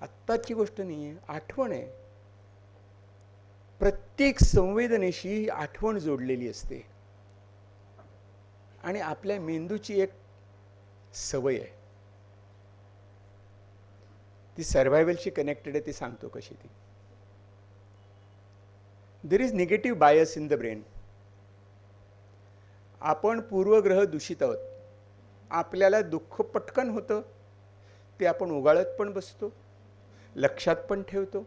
आत्ताची गोष्ट नाही आहे, आठवण आहे. प्रत्येक संवेदनेशी आठवण जोडलेली असते. आणि आपल्या मेंदूची एक सवय आहे, ती सर्व्हायवलशी कनेक्टेड आहे. ती सांगतो कशी ती. There is negative bias in the brain. आपण पूर्वग्रह दूषित आहोत. आपल्याला दुःख पटकन होतं, ते आपण उगाळत पण बसतो, लक्षात पण ठेवतो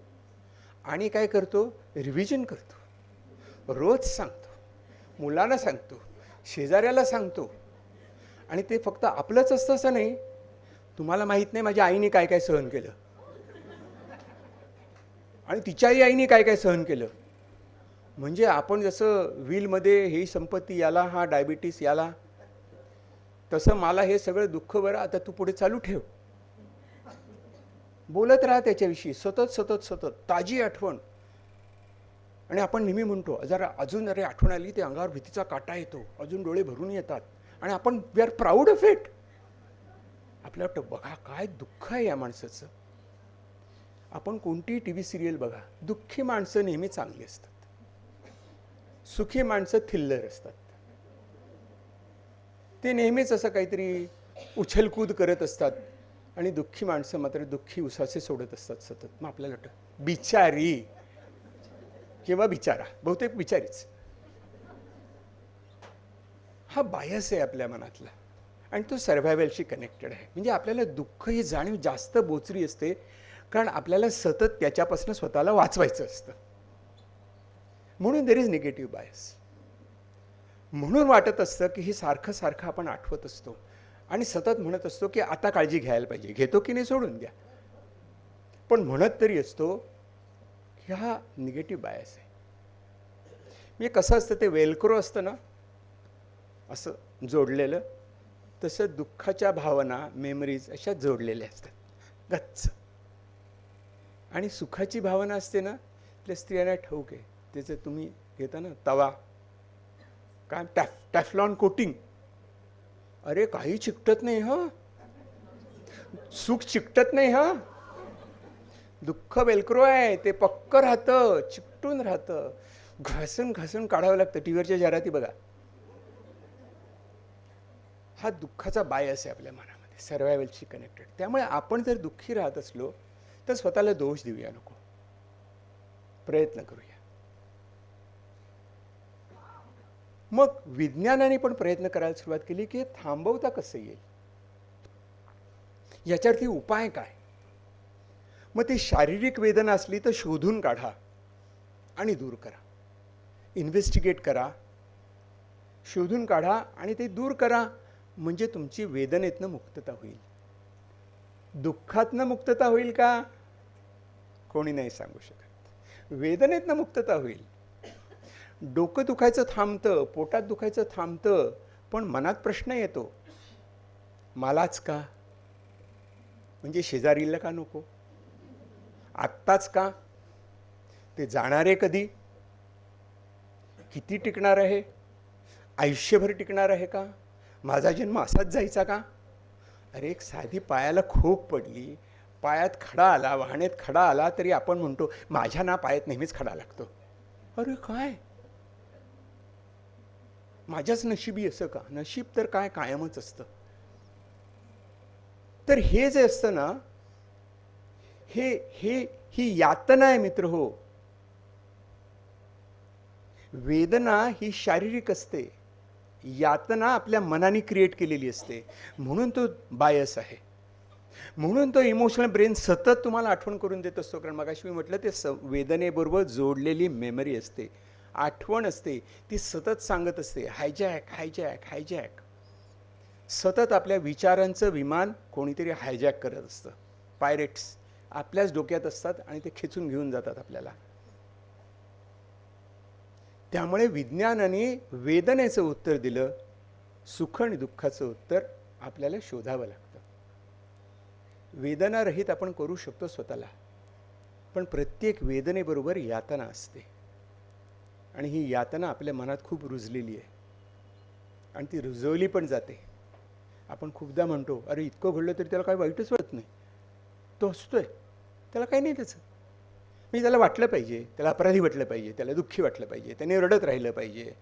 आणि काय करतो, रिव्हिजन करतो, रोज सांगतो, मुलांना सांगतो, शेजाऱ्याला सांगतो. आणि ते फक्त आपलंच असतं असं नाही, तुम्हाला माहीत नाही माझ्या आईने काय काय सहन केलं, आणि तिच्याही आईने काय काय सहन केलं. म्हणजे आपण जसं व्हीलमध्ये ही संपत्ती याला, हा डायबिटीस याला, तसं मला हे सगळं दुःख, बरं आता तू पुढे चालू ठेव. बोलत राहा त्याच्याविषयी सतत सतत सतत, ताजी आठवण. आणि आपण नेहमी म्हणतो जरा अजून अरे आठवण आली ते अंगावर भीतीचा काटा येतो, अजून डोळे भरून येतात, आणि आपण we are proud of it. आपल्याला वाटतं बघा काय दुःख आहे या माणसाचं. आपण कोणतीही टी व्ही सिरियल बघा, दुःखी माणसं नेहमी चांगली असतात, सुखी माणसं थिल्लर असतात. ते नेहमीच असं काहीतरी उछलकूद करत असतात, आणि दुःखी माणसं मात्र दुःखी उसासे सोडत असतात सतत. मग आपल्याला वाटतं बिचारी किंवा बिचारा, बहुतेक बिचारीच. हा बायस आहे आपल्या मनातला, आणि तो सर्व्हायव्हलशी कनेक्टेड आहे. म्हणजे आपल्याला दुःख ही जाणीव जास्त बोचरी असते, कारण आपल्याला सतत त्याच्यापासून स्वतःला वाचवायचं असतं. म्हणून देर इज निगेटिव्ह बायस. म्हणून वाटत असतं की हे सारखं सारखं आपण आठवत असतो, आणि सतत म्हणत असतो की आता काळजी घ्यायला पाहिजे. घेतो की नाही सोडून द्या, पण म्हणत तरी असतो की हा निगेटिव्ह बायस आहे. म्हणजे कसं असतं, ते वेलक्रो असतं ना असं जोडलेलं, तसं दुःखाच्या भावना, मेमरीज अशा जोडलेल्या असतात गच्च. आणि सुखाची भावना असते ना, आपल्या स्त्रियांना ठाऊक आहे. त्याचं तुम्ही घेता ना तवा, काय टॅफ्लॉन कोटिंग, अरे काही चिकटत नाही हं, सुख चिकटत नाही हं. दुःख वेलक्रो आहे, ते पक्क राहतं, चिकटून राहतं, घासून घासून काढावं लागतं. टीव्हीवरच्या जाहिराती बघा. हा दुःखाचा बायस आहे आपल्या मनामध्ये, सर्व्हायव्हलशी कनेक्टेड. त्यामुळे आपण जर दुःखी राहत असलो तर स्वतःला दोष देऊया नको, प्रयत्न करूया. मग विज्ञानाने पण प्रयत्न करायला सुरुवात केली की थांबवता कसं येईल, याच्यावरती उपाय काय. मग ती शारीरिक वेदना असली तर शोधून काढा आणि दूर करा. इन्व्हेस्टिगेट करा, शोधून काढा आणि ते दूर करा. म्हणजे तुमची वेदनेतनं मुक्तता होईल. दुःखातनं मुक्तता होईल का, कोणी नाही सांगू शकत. वेदनेतनं मुक्तता होईल. डोकं दुखायचं थांबतं, पोटात दुखायचं थांबतं, पण मनात प्रश्न येतो, मलाच का, म्हणजे शेजारीला का नको, आत्ताच का, ते जाणारे कधी, किती टिकणार आहे, आयुष्यभर टिकणार आहे का, माझा जन्म असाच जायचा का. अरे एक साधी पायाला खोक पडली, पायात खडा आला, वाहनेत खडा आला, तरी आपण म्हणतो माझ्या ना पायात नेहमीच खडा लागतो. अरे काय, माझ्याच नशिबी असं का, नशीब तर काय कायमच असतं. तर हे जे असतं ना, ही यातना आहे मित्र हो. वेदना ही शारीरिक असते, यातना आपल्या मनाने क्रिएट केलेली असते. म्हणून तो बायस आहे. म्हणून तो इमोशनल ब्रेन सतत तुम्हाला आठवण करून देत असतो. कारण मगाशी मी म्हटलं ते वेदनेबरोबर जोडलेली मेमरी असते, आठवण असते, ती सतत सांगत असते हायजॅक हायजॅक हायजॅक. सतत आपल्या विचारांचं विमान कोणीतरी हायजॅक करत असतं. पायरेट्स आपल्याच डोक्यात असतात आणि ते खेचून घेऊन जातात आपल्याला. त्यामुळे विज्ञानाने वेदनेचं उत्तर दिलं, सुख आणि दुःखाचं उत्तर आपल्याला शोधावं लागतं. वेदनारहित आपण करू शकतो स्वतःला, पण प्रत्येक वेदनेबरोबर यातना असते, आणि ही यातना आपल्या मनात खूप रुजलेली आहे, आणि ती रुजवली पण जाते. आपण खूपदा म्हणतो अरे इतकं घडलं तरी त्याला काही वाईटच वाटत नाही, तो हसतोय, त्याला काही नाही त्याचं. मी त्याला वाटलं पाहिजे, त्याला अपराधी वाटलं पाहिजे, त्याला दुःखी वाटलं पाहिजे, त्याने रडत राहिलं पाहिजे,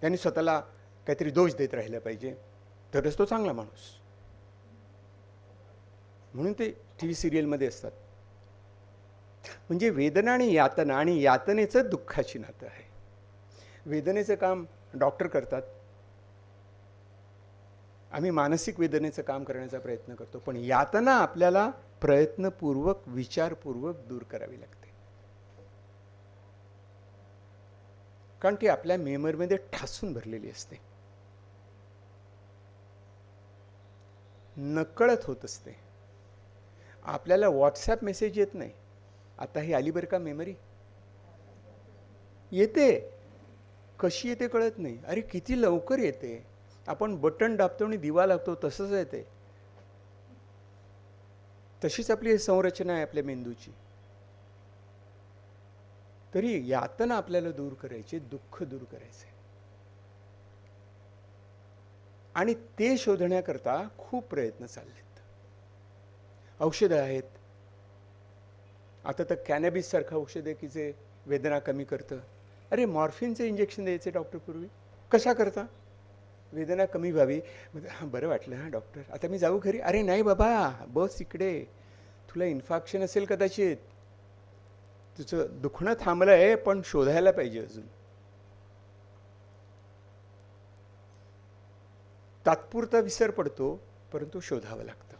त्याने स्वतःला काहीतरी दोष देत राहिलं पाहिजे, तरच तो चांगला माणूस. म्हणून ते टी व्ही सिरियलमध्ये असतात. म्हणजे वेदना आणि यातनेचं दुःखाची नातं आहे. वेदनेचं काम डॉक्टर करतात, आम्ही मानसिक वेदनेचं काम करण्याचा प्रयत्न करतो, पण यातना आपल्याला प्रयत्नपूर्वक विचारपूर्वक दूर करावी लागते, कारण ती आपल्या मेमरीमध्ये ठासून भरलेली असते. नकळत होत असते. आपल्याला व्हॉट्सॲप मेसेज येत नाही. आता ही आली बरं का मेमरी, येते. कशी येते कळत नाही. अरे किती लवकर येते. आपण बटन दाबतो आणि दिवा लागतो तसंच येते. तशीच आपली संरचना आहे आपल्या मेंदूची. तरी यातना आपल्याला दूर करायचे, दुःख दूर करायचे. आणि ते शोधण्याकरता खूप प्रयत्न चाललेत. औषधं आहेत. आता तर कॅनॅबिस सारखं औषध आहे की जे वेदना कमी करतं. अरे मॉर्फिनचे इंजेक्शन द्यायचे डॉक्टर पूर्वी. कशा करता? वेदना कमी व्हावी. हां बरं वाटलं हां डॉक्टर, आता मी जाऊ घरी. अरे नाही बाबा, बस इकडे, तुला इन्फेक्शन असेल कदाचित, तुझं दुखणं थांबलं आहे पण शोधायला पाहिजे अजून. तात्पुरता विसर पडतो परंतु शोधावं लागतं.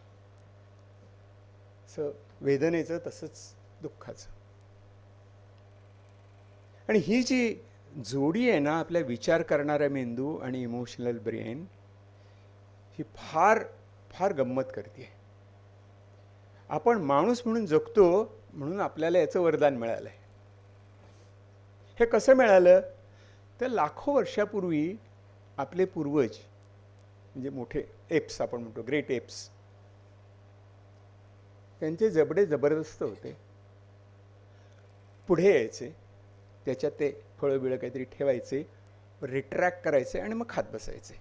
असं वेदनेचं तसंच दुःखाचं. आणि ही जी जोडी आहे ना आपल्या विचार करणारा मेंदू आणि इमोशनल ब्रेन, ही फार फार गंमत करते. आपण माणूस म्हणून जगतो म्हणून आपल्याला याचं वरदान मिळालं आहे. हे कसं मिळालं तर लाखो वर्षापूर्वी आपले पूर्वज म्हणजे मोठे एप्स आपण म्हणतो, ग्रेट एप्स, त्यांचे जबडे जबरदस्त होते. पुढे यायचे, त्याच्यात ते फळं बिळं काहीतरी ठेवायचे, रिट्रॅक्ट करायचे आणि मग खात बसायचे.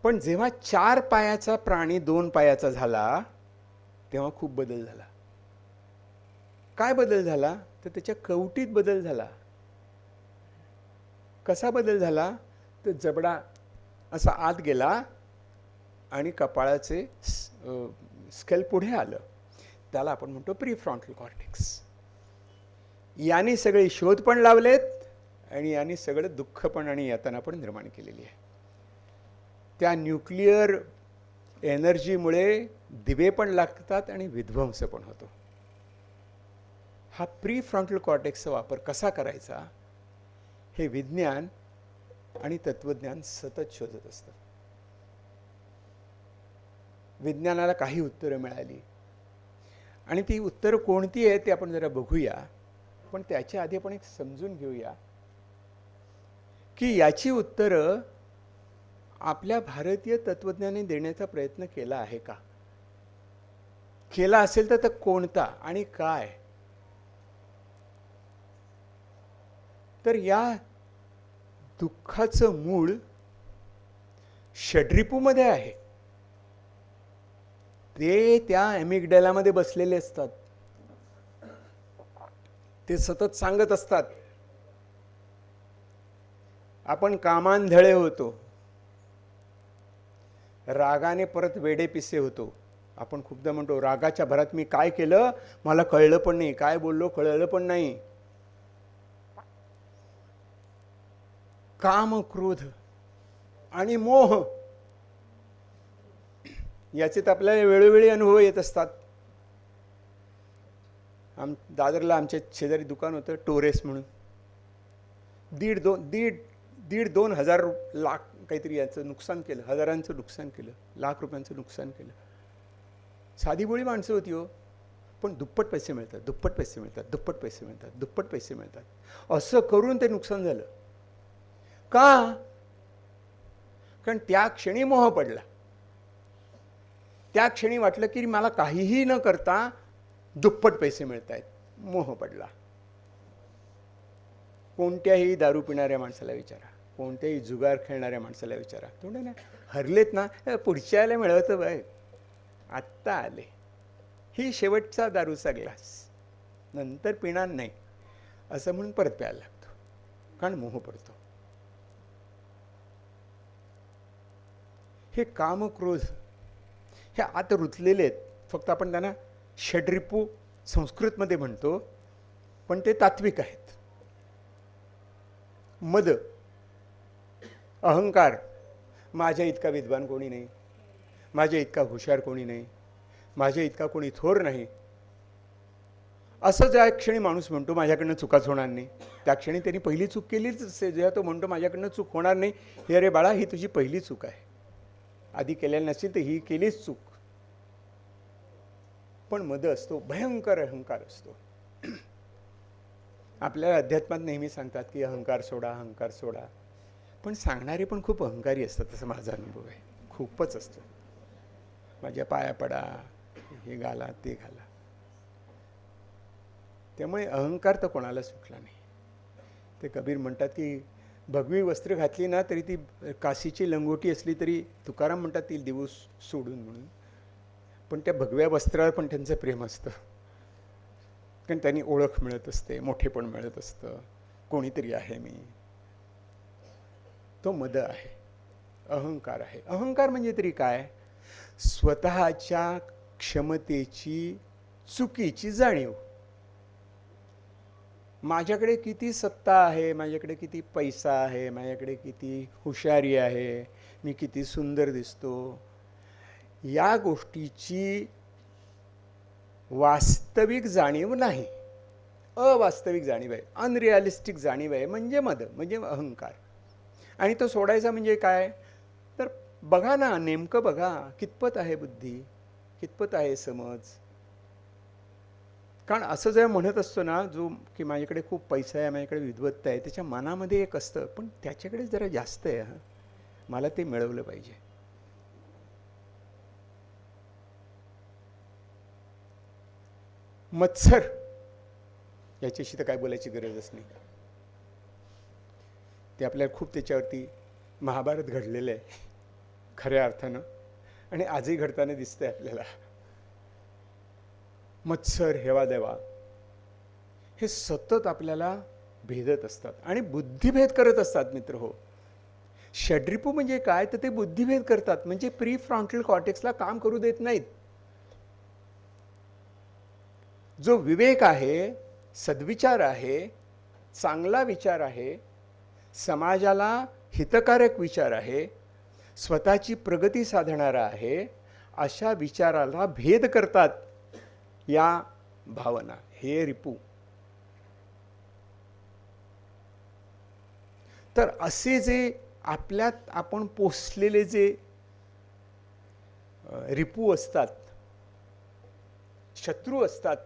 पण जेव्हा 4 पायाचा प्राणी 2 पायाचा झाला तेव्हा खूप बदल झाला. काय बदल झाला तर त्याच्या कवटीत बदल झाला. कसा बदल झाला तर जबडा असा आत गेला आणि कपाळाचे स्केल पुढे आलं. त्याला आपण म्हणतो प्रीफ्रंटल कॉर्टेक्स. याने सगळे शोध पण लावलेत आणि याने सगळं दुःख पण आणि यातना पण निर्माण केलेली आहे. त्या न्यूक्लिअर एनर्जीमुळे दिवे पण लागतात आणि विध्वंस पण होतो. हा प्रीफ्रंटल कॉर्टेक्सचा वापर कसा करायचा हे विज्ञान आणि तत्वज्ञान सतत शोधत असतं. विज्ञानाला काही उत्तरं मिळाली आणि ती उत्तरं कोणती आहेत ते आपण जरा बघूया. पण त्याच्या आधी आपण एक समजून घेऊया की याची उत्तरं आपल्या भारतीय तत्वज्ञाने देण्याचा प्रयत्न केला आहे का? केला असेल तर कोणता आणि काय? तर या दुःखाचं मूळ षड्रिपूमध्ये आहे. ते त्या ॲमिग्डॅलामध्ये बसलेले असतात. ते सतत सांगत असतात आपण कामांधळे होतो, रागाने परत वेडे पिसे होतो. आपण खूपदा म्हणतो रागाच्या भरात मी काय केलं मला कळलं पण नाही, काय बोललो कळलं पण नाही. काम, क्रोध आणि मोह याचे तर आपल्याला वेळोवेळी अनुभव येत असतात. दादरला आमच्या शेजारी दुकान होतं टोरेस म्हणून. 1.5-2 हजार लाख काहीतरी याचं नुकसान केलं, हजारांचं नुकसान केलं, लाख रुपयांचं नुकसान केलं. साधी बोळी माणसं होती हो, पण दुप्पट पैसे मिळतात, दुप्पट पैसे मिळतात, दुप्पट पैसे मिळतात, दुप्पट पैसे मिळतात असं करून ते नुकसान झालं. का? कारण त्या क्षणी मोह पडला. त्या क्षणी वाटलं की मला काहीही न करता दुप्पट पैसे मिळत आहेत. मोह पडला. कोणत्याही दारू पिणाऱ्या माणसाला विचारा, कोणत्याही जुगार खेळणाऱ्या माणसाला विचारा, थोडं ना हरलेत ना पुढच्या याला मिळवतं बाय, आत्ता आले, ही शेवटचा दारूचा ग्लास, नंतर पिणार नाही असं म्हणून परत प्यायला लागतो, कारण मोह पडतो. हे काम, क्रोध हे आत रुतलेले आहेत. फक्त आपण त्यांना षड्रिपू संस्कृतमध्ये म्हणतो, पण ते तात्विक आहेत. मद, अहंकार, माझ्या इतका विद्वान कोणी नाही, माझ्या इतका हुशार कोणी नाही, माझ्या इतका कोणी थोर नाही, असं ज्या क्षणी माणूस म्हणतो माझ्याकडनं चुकाच होणार नाही, त्या क्षणी त्यांनी पहिली चूक केलीच असते. जेव्हा तो म्हणतो माझ्याकडनं चूक होणार नाही, हे अरे बाळा ही तुझी पहिली चूक आहे. आधी केलेलं नसेल तर ही केलीच चूक. पण मद असतो, भयंकर अहंकार असतो. आपल्याला अध्यात्मात नेहमी सांगतात की अहंकार सोडा, अहंकार सोडा. पण सांगणारे पण खूप अहंकारी असतात, असं माझा अनुभव आहे. खूपच असतो. माझ्या पाया पडा, हे घाला, ते घाला. त्यामुळे अहंकार तर कोणाला सुटला नाही. ते कबीर म्हणतात की भगवी वस्त्र घातली ना तरी ती काशीची लंगोटी असली तरी तुकाराम म्हणतात ती देऊ सोडून म्हणून. पण त्या भगव्या वस्त्रावर पण त्यांचं प्रेम असतं. कारण त्यांनी ओळख मिळत असते, मोठेपण मिळत असतं, कोणीतरी आहे मी. तो मद आहे, अहंकार आहे. अहंकार म्हणजे तरी काय? स्वतःच्या क्षमतेची चुकीची जाणीव. माझ्याकडे किती सत्ता आहे, माझ्याकडे किती पैसा आहे, माझ्याकडे किती हुशारी आहे, मी किती सुंदर दिसतो, या गोष्टीची वास्तविक जाणीव नाही, अवास्तविक जाणीव आहे, अनरिअलिस्टिक जाणीव आहे. म्हणजे मद, म्हणजे अहंकार. आणि तो सोडायचा म्हणजे काय? तर बघा ना, नेमकं बघा कितपत आहे बुद्धी, कितपत आहे समज. कारण असं जेव्हा म्हणत असतो ना, जो की माझ्याकडे खूप पैसा आहे, माझ्याकडे विद्वत्ता आहे, त्याच्या मनामध्ये एक असतं, पण त्याच्याकडे जरा जास्त आहे, मला ते मिळवलं पाहिजे. मत्सर, याच्याशी तर काय बोलायची गरजच नाही. ते आपल्याला खूप त्याच्यावरती महाभारत घडलेलं आहे खऱ्या अर्थानं, आणि आजही घडताना दिसतंय आपल्याला. मत्सर, हेवादेवा हे सतत आपल्याला भेदत असतात आणि बुद्धिभेद करत असतात मित्र हो. षड्रिपू म्हणजे काय? तर ते बुद्धिभेद करतात, म्हणजे प्री फ्रंटल कॉर्टेक्सला काम करू देत नाहीत. जो विवेक आहे, सद्विचार आहे, चांगला विचार आहे, समाजाला हितकारक विचार आहे, स्वतःची प्रगती साधणारा आहे, अशा विचाराला भेद करतात या भावना, हे रिपू. तर असे जे आपल्यात आपण पोसलेले जे रिपू असतात, शत्रू असतात,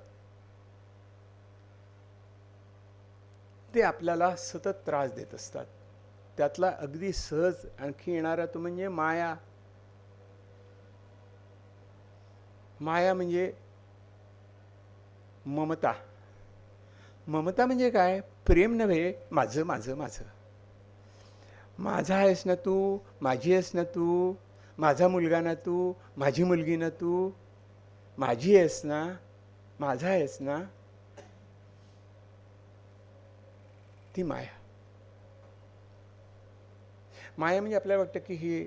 ते आपल्याला सतत त्रास देत असतात. त्यातला अगदी सहज आणखी येणारा तो म्हणजे माया. माया म्हणजे ममता. ममता म्हणजे काय? प्रेम नव्हे, माझं माझं माझं. माझा आहेस ना तू, माझी आहेस ना तू, माझा मुलगा ना तू, माझी मुलगी ना तू, माझी आहेस ना, माझा आहेस ना. ती माया. माया म्हणजे आपल्याला वाटतं की हे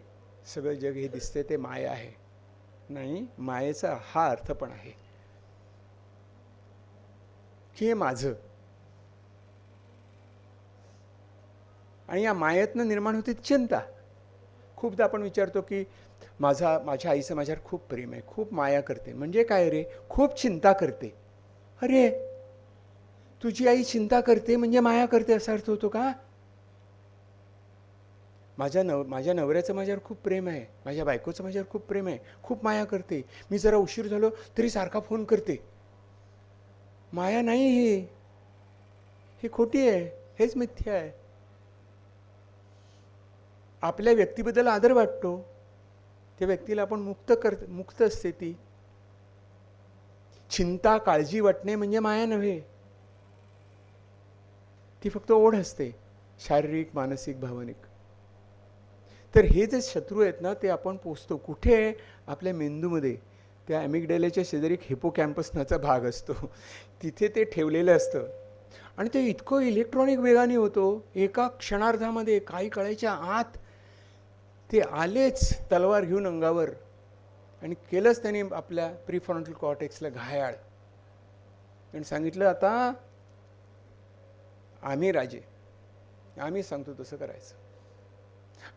सगळं जग हे दिसते ते माया आहे. नाही, मायेचा हा अर्थ पण आहे की हे माझं. आणि या मायेतनं निर्माण होते चिंता. खूपदा आपण विचारतो की माझ्या आईचं माझ्यावर खूप प्रेम आहे, खूप माया करते. म्हणजे काय रे? खूप चिंता करते. अरे, तुझी आई चिंता करते म्हणजे माया करते असा अर्थ होतो का? माझ्या नवऱ्याचं माझ्यावर खूप प्रेम आहे, माझ्या बायकोचं माझ्यावर खूप प्रेम आहे, खूप माया करते, मी जरा उशीर झालो तरी सारखा फोन करते. माया नाही ही खोटी आहे, हेच मिथ्या आहे. आपल्या व्यक्तीबद्दल आदर वाटतो, त्या व्यक्तीला आपण मुक्त असते ती. चिंता, काळजी वाटणे म्हणजे माया नव्हे, ती फक्त ओढ असते, शारीरिक, मानसिक, भावनिक. तर हे जे शत्रू आहेत ना, ते आपण पोचतो कुठे? आपल्या मेंदूमध्ये. त्या ॲमिगडेलाच्या शेजारी हिपोकॅम्पस नावाचा भाग असतो, तिथे ते ठेवलेलं असतं. आणि ते इतकं इलेक्ट्रॉनिक वेगाने होतो, एका क्षणार्धामध्ये काही कळायच्या आत ते आलेच तलवार घेऊन अंगावर, आणि केलंच त्यांनी आपल्या प्रीफ्रंटल कॉर्टेक्सला घायाळ. आणि सांगितलं, आता आम्ही राजे, आम्ही सांगतो तसं करायचं.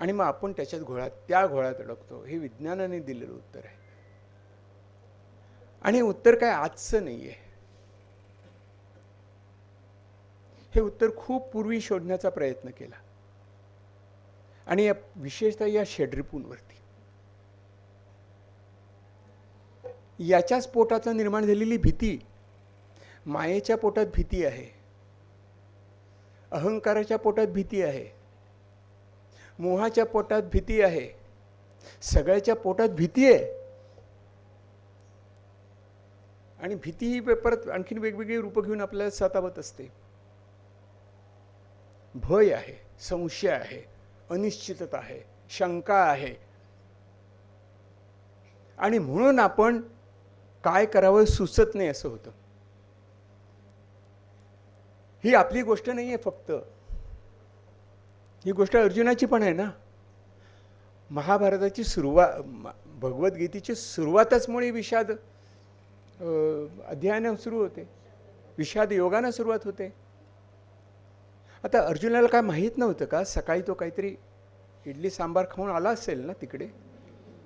आणि मग आपण त्या घोळात अडकतो. हे विज्ञानाने दिलेलं उत्तर आहे. आणि हे उत्तर काय आजचं नाही आहे, हे उत्तर खूप पूर्वी शोधण्याचा प्रयत्न केला. आणि विशेषतः या षड्रिपूंवरती. याच्याच पोटातून निर्माण झालेली भीती, मायेच्या पोटात भीती आहे, अहंकाराच्या पोटात भीती आहे, मोहाच्या पोटात भीती आहे, सगळ्याच्या पोटात भीती आहे. आणि भीती ही परत आणखीन वेगवेगळी रूपं घेऊन आपल्याला सतावत असते. भय आहे, संशय आहे, अनिश्चितता आहे, शंका आहे. आणि म्हणून आपण काय करावं सुचत नाही असं होतं. ही आपली गोष्ट नाही आहे फक्त, ही गोष्ट अर्जुनाची पण आहे ना. महाभारताची सुरुवात, भगवद्गीतेची सुरुवातच मुळे विषाद अध्यायानं सुरू होते, विषाद योगानं सुरुवात होते. आता अर्जुनाला काय माहीत नव्हतं का, सकाळी तो काहीतरी इडली सांबार खाऊन आला असेल ना तिकडे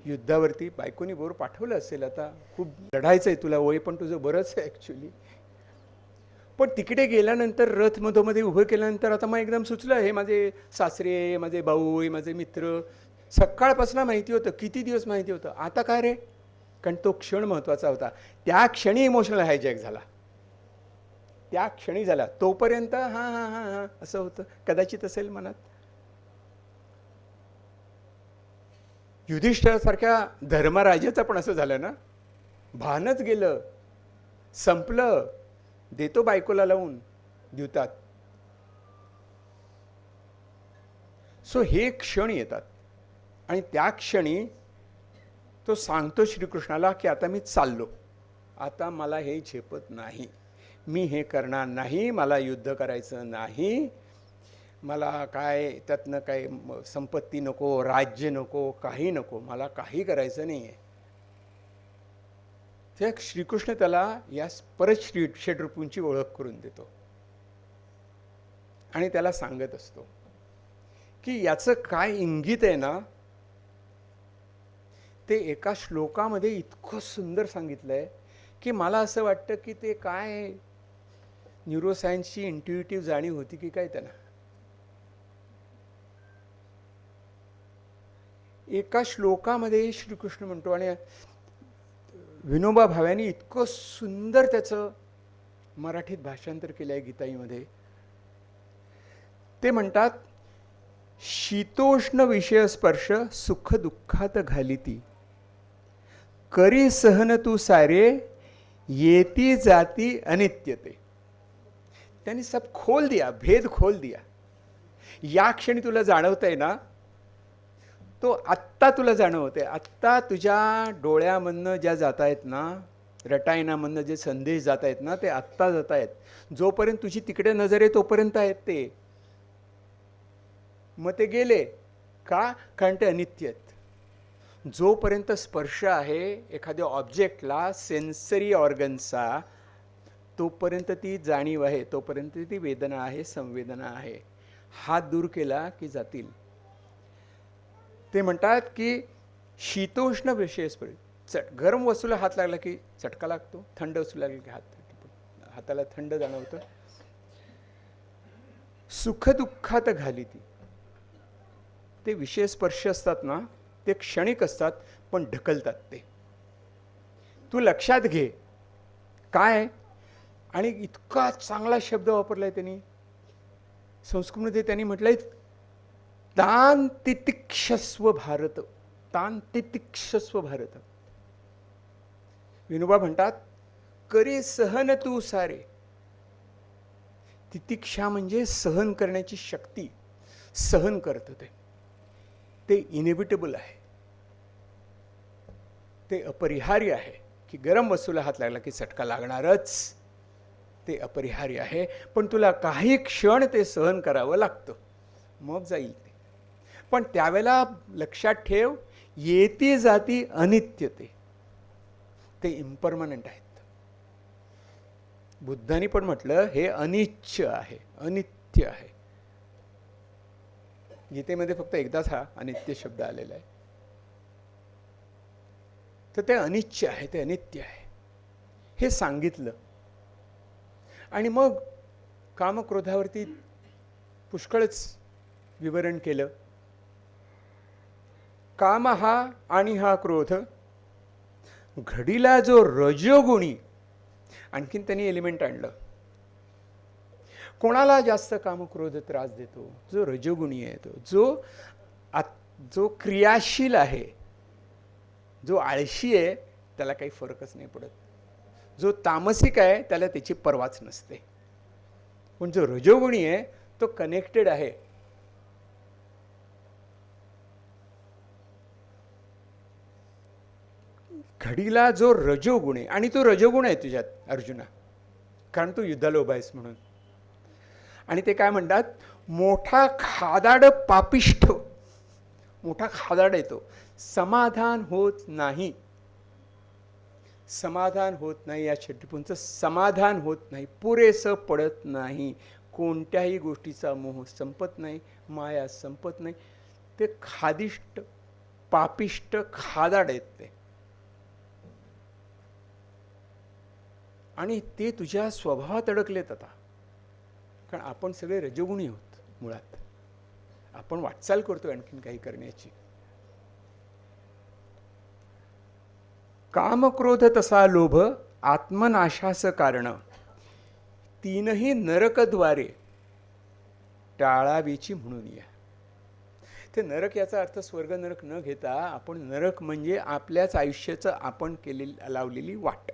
युद्धावरती, बायकोनी बरोबर पाठवलं असेल, आता खूप लढायचं आहे तुला, वय पण तुझं बरंच आहे ॲक्च्युली. पण तिकडे गेल्यानंतर रथ मधोमध्ये उभं केल्यानंतर आता मग एकदम सुचलं, हे माझे सासरे, माझे भाऊ, हे माझे मित्र, सकाळपासून माहिती होतं, किती दिवस माहिती होतं. आता काय रे, कारण तो क्षण महत्त्वाचा होता. त्या क्षणी इमोशनल हायजॅक झाला, त्या क्षणी झाला. तोपर्यंत हां हां हां हां असं होतं, कदाचित असेल मनात. युधिष्ठिरासारख्या धर्मराजाचं पण असं झालं ना, भानच गेलं, संपलं, देतो बायकोला लावून द्यूतात. सो हे क्षण येतात आणि त्या क्षणी तो सांगतो श्रीकृष्णाला की आता मी चाललो, आता मला हे झेपत नाही, मी हे करणार नाही, मला युद्ध करायचं नाही, मला काय त्यातनं काय संपत्ती नको, राज्य नको, काही नको, मला काही करायचं नाही आहे. त्या श्रीकृष्ण त्याला या परत षड्रूपूंची ओळख करून देतो आणि त्याला सांगत असतो की याचं काय इंगित आहे ना, ते एका श्लोकामध्ये इतकं सुंदर सांगितलंय की मला असं वाटतं की ते काय न्यूरोसायन्सची इंट्युइटिव्ह जाणीव होती की काय त्यांना. एका श्लोकामध्ये श्रीकृष्ण म्हणतो, आणि विनोबा भाव्यांनी इतकं सुंदर त्याचं मराठीत भाषांतर केलं आहे गीताईमध्ये. ते म्हणतात, शीतोष्ण विषय स्पर्श सुख दुःखात घालिती, करी सहन तू सारे येती जाती अनित्यते. त्यांनी सब खोल दिया, भेद खोल दिया. या क्षणी तुला जाणवतंय ना, तो आत्ता तुला जाणवतंय, आत्ता तुझ्या डोळ्यामधनं ज्या जात आहेत ना, रटायनामधनं जे संदेश जात आहेत ना, ते आत्ता जात आहेत. जोपर्यंत तुझी तिकडे नजर आहे तोपर्यंत आहेत ते, मग ते गेले का, कारण ते अनित्य आहेत. जोपर्यंत स्पर्श आहे एखाद्या ऑब्जेक्टला, सेन्सरी ऑर्गनचा, तोपर्यंत ती जाणीव आहे, तोपर्यंत ती वेदना आहे, संवेदना आहे. हात दूर केला की जातील. ते म्हणतात की शीतोष्ण विषय स्पर्श, गरम वस्तूला हात लागला की चटका लागतो, थंड वस्तूला लागला की हाताला थंड जाणवतं. सुख दुःखात घालिती, ते विषय स्पर्श असतात ना, ते क्षणिक असतात पण ढकलतात. ते तू लक्षात घे काय. आणि इतका चांगला शब्द वापरलाय त्यांनी संस्कृतमध्ये. त्यांनी म्हटलंय तान तितिक्षस्व भारत, तान तितिक्षस्व भारत. विनोबा म्हणतात, करी सहन तू सारे. तितिक्षा म्हणजे सहन करण्याची शक्ती, सहन करतं ते इनेव्हिटेबल आहे, ते अपरिहार्य आहे की गरम वस्तूला हात लागला की चटका लागणारच, ते अपरिहार्य आहे. पण तुला काही क्षण ते सहन करावं लागतं, मग जाईल ते. पण त्यावेळेला लक्षात ठेव, येती जाती अनित्यते, ते इम्परमनंट आहेत. बुद्धांनी पण म्हटलं हे अनिच्य आहे, अनित्य आहे. गीतेमध्ये फक्त एकदाच हा अनित्य शब्द आलेला आहे. तर ते अनिच्य आहे, ते अनित्य आहे हे सांगितलं. आणि मग कामक्रोधावरती पुष्कळच विवरण केलं. काम हा आणि हा क्रोध घडीला जो रजोगुणी, आणखीन त्यांनी एलिमेंट आणलं, कोणाला जास्त कामक्रोध त्रास देतो? जो रजोगुणी आहे तो, जो क्रियाशील आहे. जो आळशी आहे त्याला काही फरकच नाही पडत. जो तामसिक आहे त्याला त्याची पर्वाच नसते. पण जो रजोगुणी आहे तो कनेक्टेड आहे. घडीला जो रजोगुण आहे, आणि तो रजोगुण आहे तुझ्यात अर्जुना, कारण तू युद्धाला उभा आहेस म्हणून. आणि ते काय म्हणतात, मोठा खादाड पापिष्ठ, मोठा खादाड येतो, समाधान होत नाही. समाधान होत नाही, या षट्रिपूंचं समाधान होत नाही, पुरेसं पडत नाही. कोणत्याही गोष्टीचा मोह संपत नाही, माया संपत नाही. ते खादिष्ट पापिष्ट खादाड आहेत ते. आणि ते तुझ्या स्वभावात अडकलेत आता, कारण आपण सगळे रजोगुणी आहोत मुळात. आपण वाटचाल करतो आणखीन काही करण्याची. कामक्रोध तसा लोभ आत्मनाशास कारण, तीनही नरकद्वारे टाळावीची म्हणून या. ते नरक याचा अर्थ स्वर्ग नरक न घेता, आपण नरक म्हणजे आपल्याच आयुष्याचं आपण लावलेली वाट.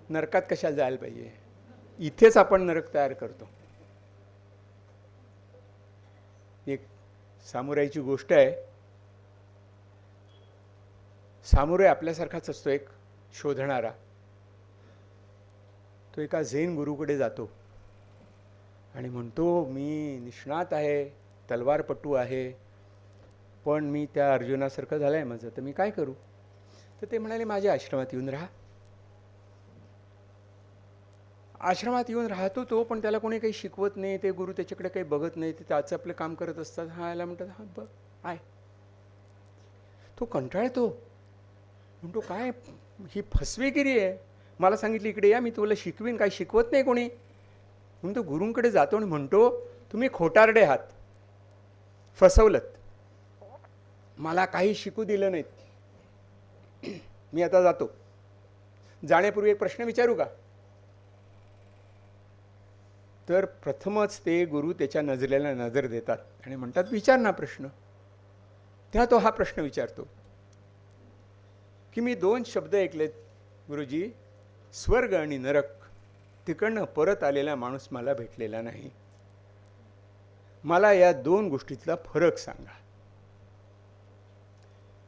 नरकात कशाला जायला पाहिजे? इथेच आपण नरक तयार करतो. एक सामुराईची गोष्ट आहे. सामुराई आपल्यासारखाच असतो, एक शोधणारा. तो एका झेन गुरुकडे जातो आणि म्हणतो, मी निष्णात आहे, तलवारपटू आहे, पण मी त्या अर्जुनासारखं झालंय माझं, तर मी काय करू? तर ते म्हणाले, माझ्या आश्रमात येऊन राहा. आश्रमात येऊन राहतो तो, पण त्याला कोणी काही शिकवत नाही. ते गुरु त्याच्याकडे काही बघत नाही, ते त्याचं आपलं काम करत असतात. हा याला म्हणतात, हा बघ आहे. तो कंटाळतो, म्हणतो काय ही फसवेगिरी आहे. मला सांगितलं इकडे या, मी तुला शिकवीन, काय शिकवत नाही कोणी. म्हणून तो गुरूंकडे जातो आणि म्हणतो, तुम्ही खोटारडे आहात, फसवलत, मला काही शिकू दिलं नाहीत, मी आता जातो. जाण्यापूर्वी एक प्रश्न विचारू का? तर प्रथमच ते गुरु त्याच्या नजरेला नजर देतात आणि म्हणतात, विचार ना प्रश्न. तेव्हा तो हा प्रश्न विचारतो की मी 2 शब्द ऐकलेत गुरुजी, स्वर्ग आणि नरक. तिकडनं परत आलेला माणूस मला भेटलेला नाही. मला या 2 गोष्टीतला फरक सांगा.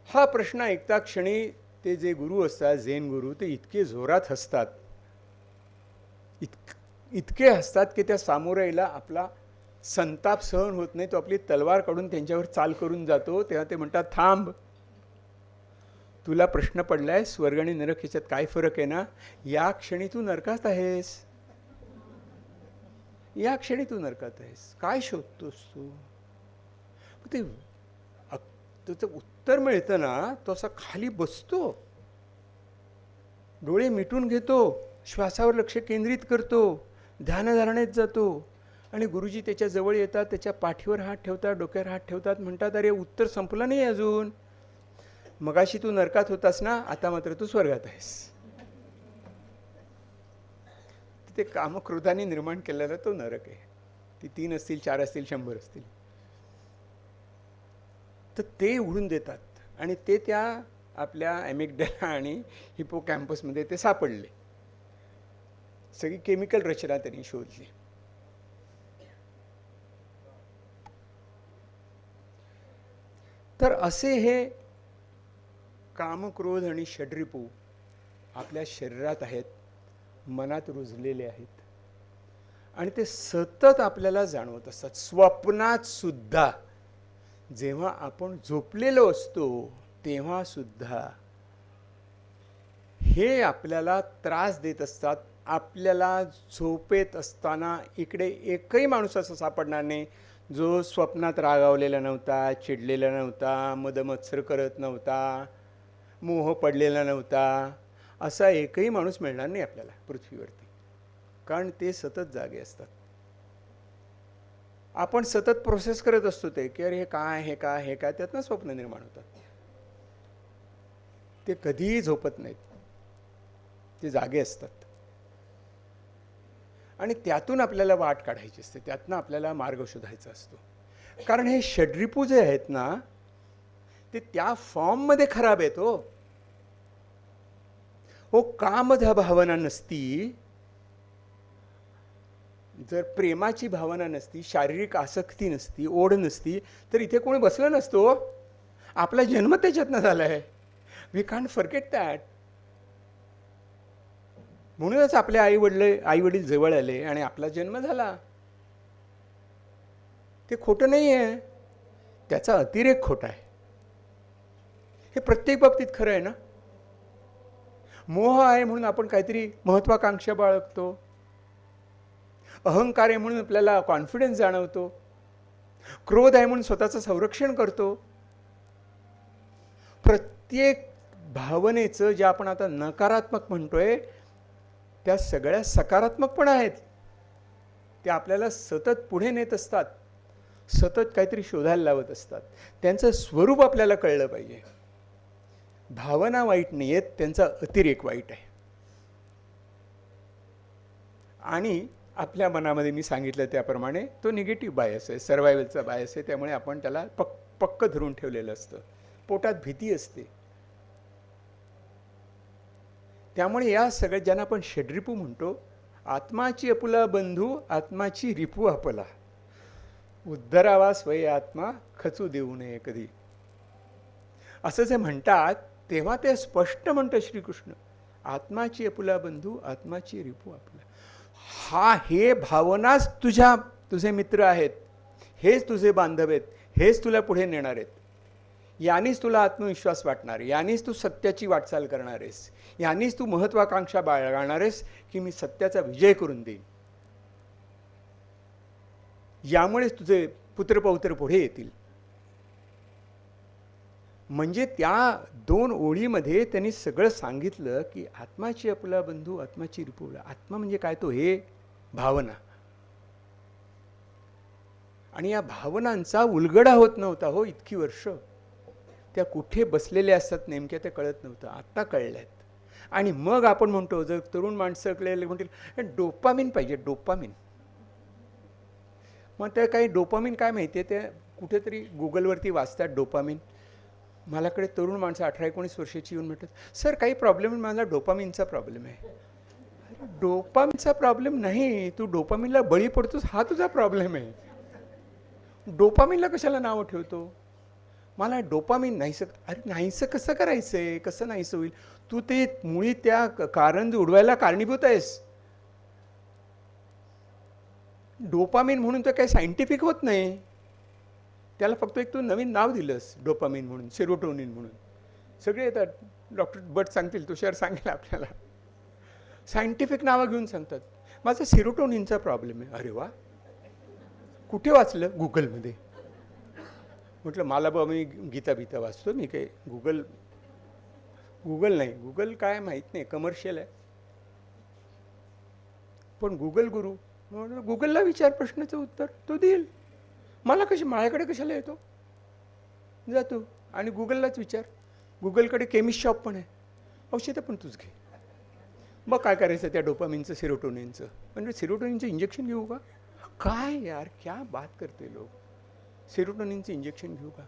हा प्रश्न ऐकता क्षणी ते जे गुरु असतात, झेन गुरु, ते इतके जोरात हसतात, इतके हसतात की त्या सामुराईला आपला संताप सहन होत नाही. तो आपली तलवार काढून त्यांच्यावर चाल करून जातो. तेव्हा ते म्हणतात, थांब, तुला प्रश्न पडलाय स्वर्ग आणि नरक ह्याच्यात काय फरक आहे ना? या क्षणी तू नरकात आहेस, या क्षणी तू नरकात आहेस, काय शोधतोस तू? ते त्याचं उत्तर मिळतं ना, तो असा खाली बसतो, डोळे मिटून घेतो, श्वासावर लक्ष केंद्रित करतो, ध्यानधारणेत जातो. आणि गुरुजी त्याच्या जवळ येतात, त्याच्या पाठीवर हात ठेवतात, डोक्यावर हात ठेवतात, म्हणतात, अरे उत्तर संपलं नाही अजून. मगाशी तू नरकात होतास ना, आता मात्र तू स्वर्गात आहेस. ते कामक्रोधाने निर्माण केलेला तो नरक आहे. ती 3 असतील, 4 असतील, 100 असतील, तर ते उडून देतात. आणि ते त्या आपल्या ॲमिग्डाला आणि हिपोकॅम्पसमध्ये ते सापडले. सगळी केमिकल रचना त्यांनी शोधली. तर असे हे कामक्रोध आणि षड्रिपू आपल्या शरीरात आहेत, मनात रुजलेले आहेत, आणि ते सतत आपल्याला जाणवत असतात. स्वप्नात सुद्धा, जेव्हा आपण झोपलेलो असतो तेव्हा सुद्धा हे आपल्याला त्रास देत असतात. आपल्याला झोपेत असताना इकडे एकही माणूस असा सापडणार नाही जो स्वप्नात रागावलेला नव्हता, चिडलेला नव्हता, मदमत्सर करत नव्हता, मोह पडलेला नव्हता. असा एकही माणूस मिळणार नाही आपल्याला पृथ्वीवरती, कारण ते सतत जागे असतात. आपण सतत प्रोसेस करत असतो ते की अरे हे काय, हे काय, त्यातनं स्वप्न निर्माण होतात. ते कधीही झोपत नाहीत. ते जागे असतात आणि त्यातून आपल्याला वाट काढायची असते, त्यातनं आपल्याला मार्ग शोधायचा असतो. कारण हे षड्रिपू जे आहेत ना ते त्या फॉर्ममध्ये खराब आहेत. हो काम भावना नसती, जर प्रेमाची भावना नसती, शारीरिक आसक्ती नसती, ओढ नसती, तर इथे कोणी बसलं नसतो. आपला जन्म त्याच्यातनं झालाय. We can't forget that. म्हणूनच आपले आई वडील जवळ आले आणि आपला जन्म झाला. ते खोटं नाही आहे, त्याचा अतिरेक खोटा आहे. हे प्रत्येक बाबतीत खरं आहे ना. मोह आहे म्हणून आपण काहीतरी महत्वाकांक्षा बाळगतो, अहंकार आहे म्हणून आपल्याला कॉन्फिडन्स जाणवतो, क्रोध आहे म्हणून स्वतःचं संरक्षण करतो. प्रत्येक भावनेचं जे आपण आता नकारात्मक म्हणतोय त्या सगळ्या सकारात्मक पण आहेत. ते आपल्याला सतत पुढे नेत असतात, सतत काहीतरी शोधायला लावत असतात. त्यांचं स्वरूप आपल्याला कळलं पाहिजे. भावना वाईट नाही आहेत, त्यांचा अतिरेक वाईट आहे. आणि आपल्या मनामध्ये मी सांगितलं त्याप्रमाणे तो निगेटिव्ह बायस आहे, सर्वायवलचा बायस आहे. त्यामुळे आपण त्याला पक्क धरून ठेवलेलं असतं. पोटात भीती असते. त्यामुळे या सगळ्या ज्यांना आपण षड्रिपू म्हणतो, आत्माची आपुला बंधू आत्माची रिपू आपला, उद्धरावा स्वय आत्मा खचू देऊ नये कधी, असं जे म्हणतात तेव्हा ते स्पष्ट म्हणतं श्रीकृष्ण, आत्माची आपुला बंधू आत्माची रिपू आपला. हे भावनाच तुझे मित्र आहेत, हेच तुझे बांधव आहेत, हेच तुला पुढे नेणार आहेत. यानेच तुला आत्मविश्वास वाटणार, यानेच तू सत्याची वाटचाल करणार आहेस, यानेच तू महत्वाकांक्षा बाळगणार आहेस की मी सत्याचा विजय करून देईन. यामुळेच तुझे पुत्रपौत्र पुढे येतील. म्हणजे त्या 2 ओळीमध्ये त्यांनी सगळं सांगितलं की आत्माची आपला बंधू आत्माची रिपू. आत्मा म्हणजे काय, तो हे भावना. आणि या भावनांचा उलगडा होत नव्हता हो इतकी वर्ष. त्या कुठे बसलेल्या असतात नेमक्या ते कळत नव्हतं. आत्ता कळल्यात. आणि मग आपण म्हणतो, जर तरुण माणसं कळले म्हणतील डोपामिन पाहिजे, डोपामिन. मग त्या काही डोपामिन काय माहिती आहे, ते कुठेतरी गुगलवरती वाचतात डोपामिन. माझ्याकडे तरुण माणसं 18-19 वर्षाची येऊन म्हणतात, सर काही प्रॉब्लेम, माझा डोपामिनचा प्रॉब्लेम आहे. अरे डोपामिनचा प्रॉब्लेम नाही, तू डोपामिनला बळी पडतोस हा तुझा प्रॉब्लेम आहे. डोपामिनला कशाला नावं ठेवतो. मला डोपामिन नाहीसं. अरे नाहीसं कसं करायचं आहे, कसं नाहीसं होईल. तू ते मुळी त्या कारंज उडवायला कारणीभूत आहेस. डोपामिन म्हणून तर काही सायंटिफिक होत नाही. त्याला फक्त एक तू नवीन नाव दिलंस, डोपामिन म्हणून, सेरोटोनिन म्हणून. सगळे येतात, डॉक्टर भट सांगतील, तुषार सांगेल आपल्याला, सायंटिफिक नावं घेऊन सांगतात माझा सेरोटोनिनचा प्रॉब्लेम आहे. अरे वा, कुठे वाचलं? गुगलमध्ये. म्हटलं मला बा मी गीता वाचतो, मी काही गुगल नाही. गुगल काय माहीत नाही, कमर्शियल आहे. पण गुगल गुरु, म्हटलं गुगलला विचार, प्रश्नाचं उत्तर तो देईल. माझ्याकडे कशाला येतो? जातो आणि गुगललाच विचार. गुगलकडे केमिस्ट शॉप पण आहे, औषधं पण तूच घे. मग काय करायचं त्या डोपामिनचं, सेरोटोनिनचं? म्हणजे सेरोटोनिनचं इंजेक्शन घेऊ का? काय यार, क्या बात करते लोक. सेरोटोनिनचं इंजेक्शन घेऊ का?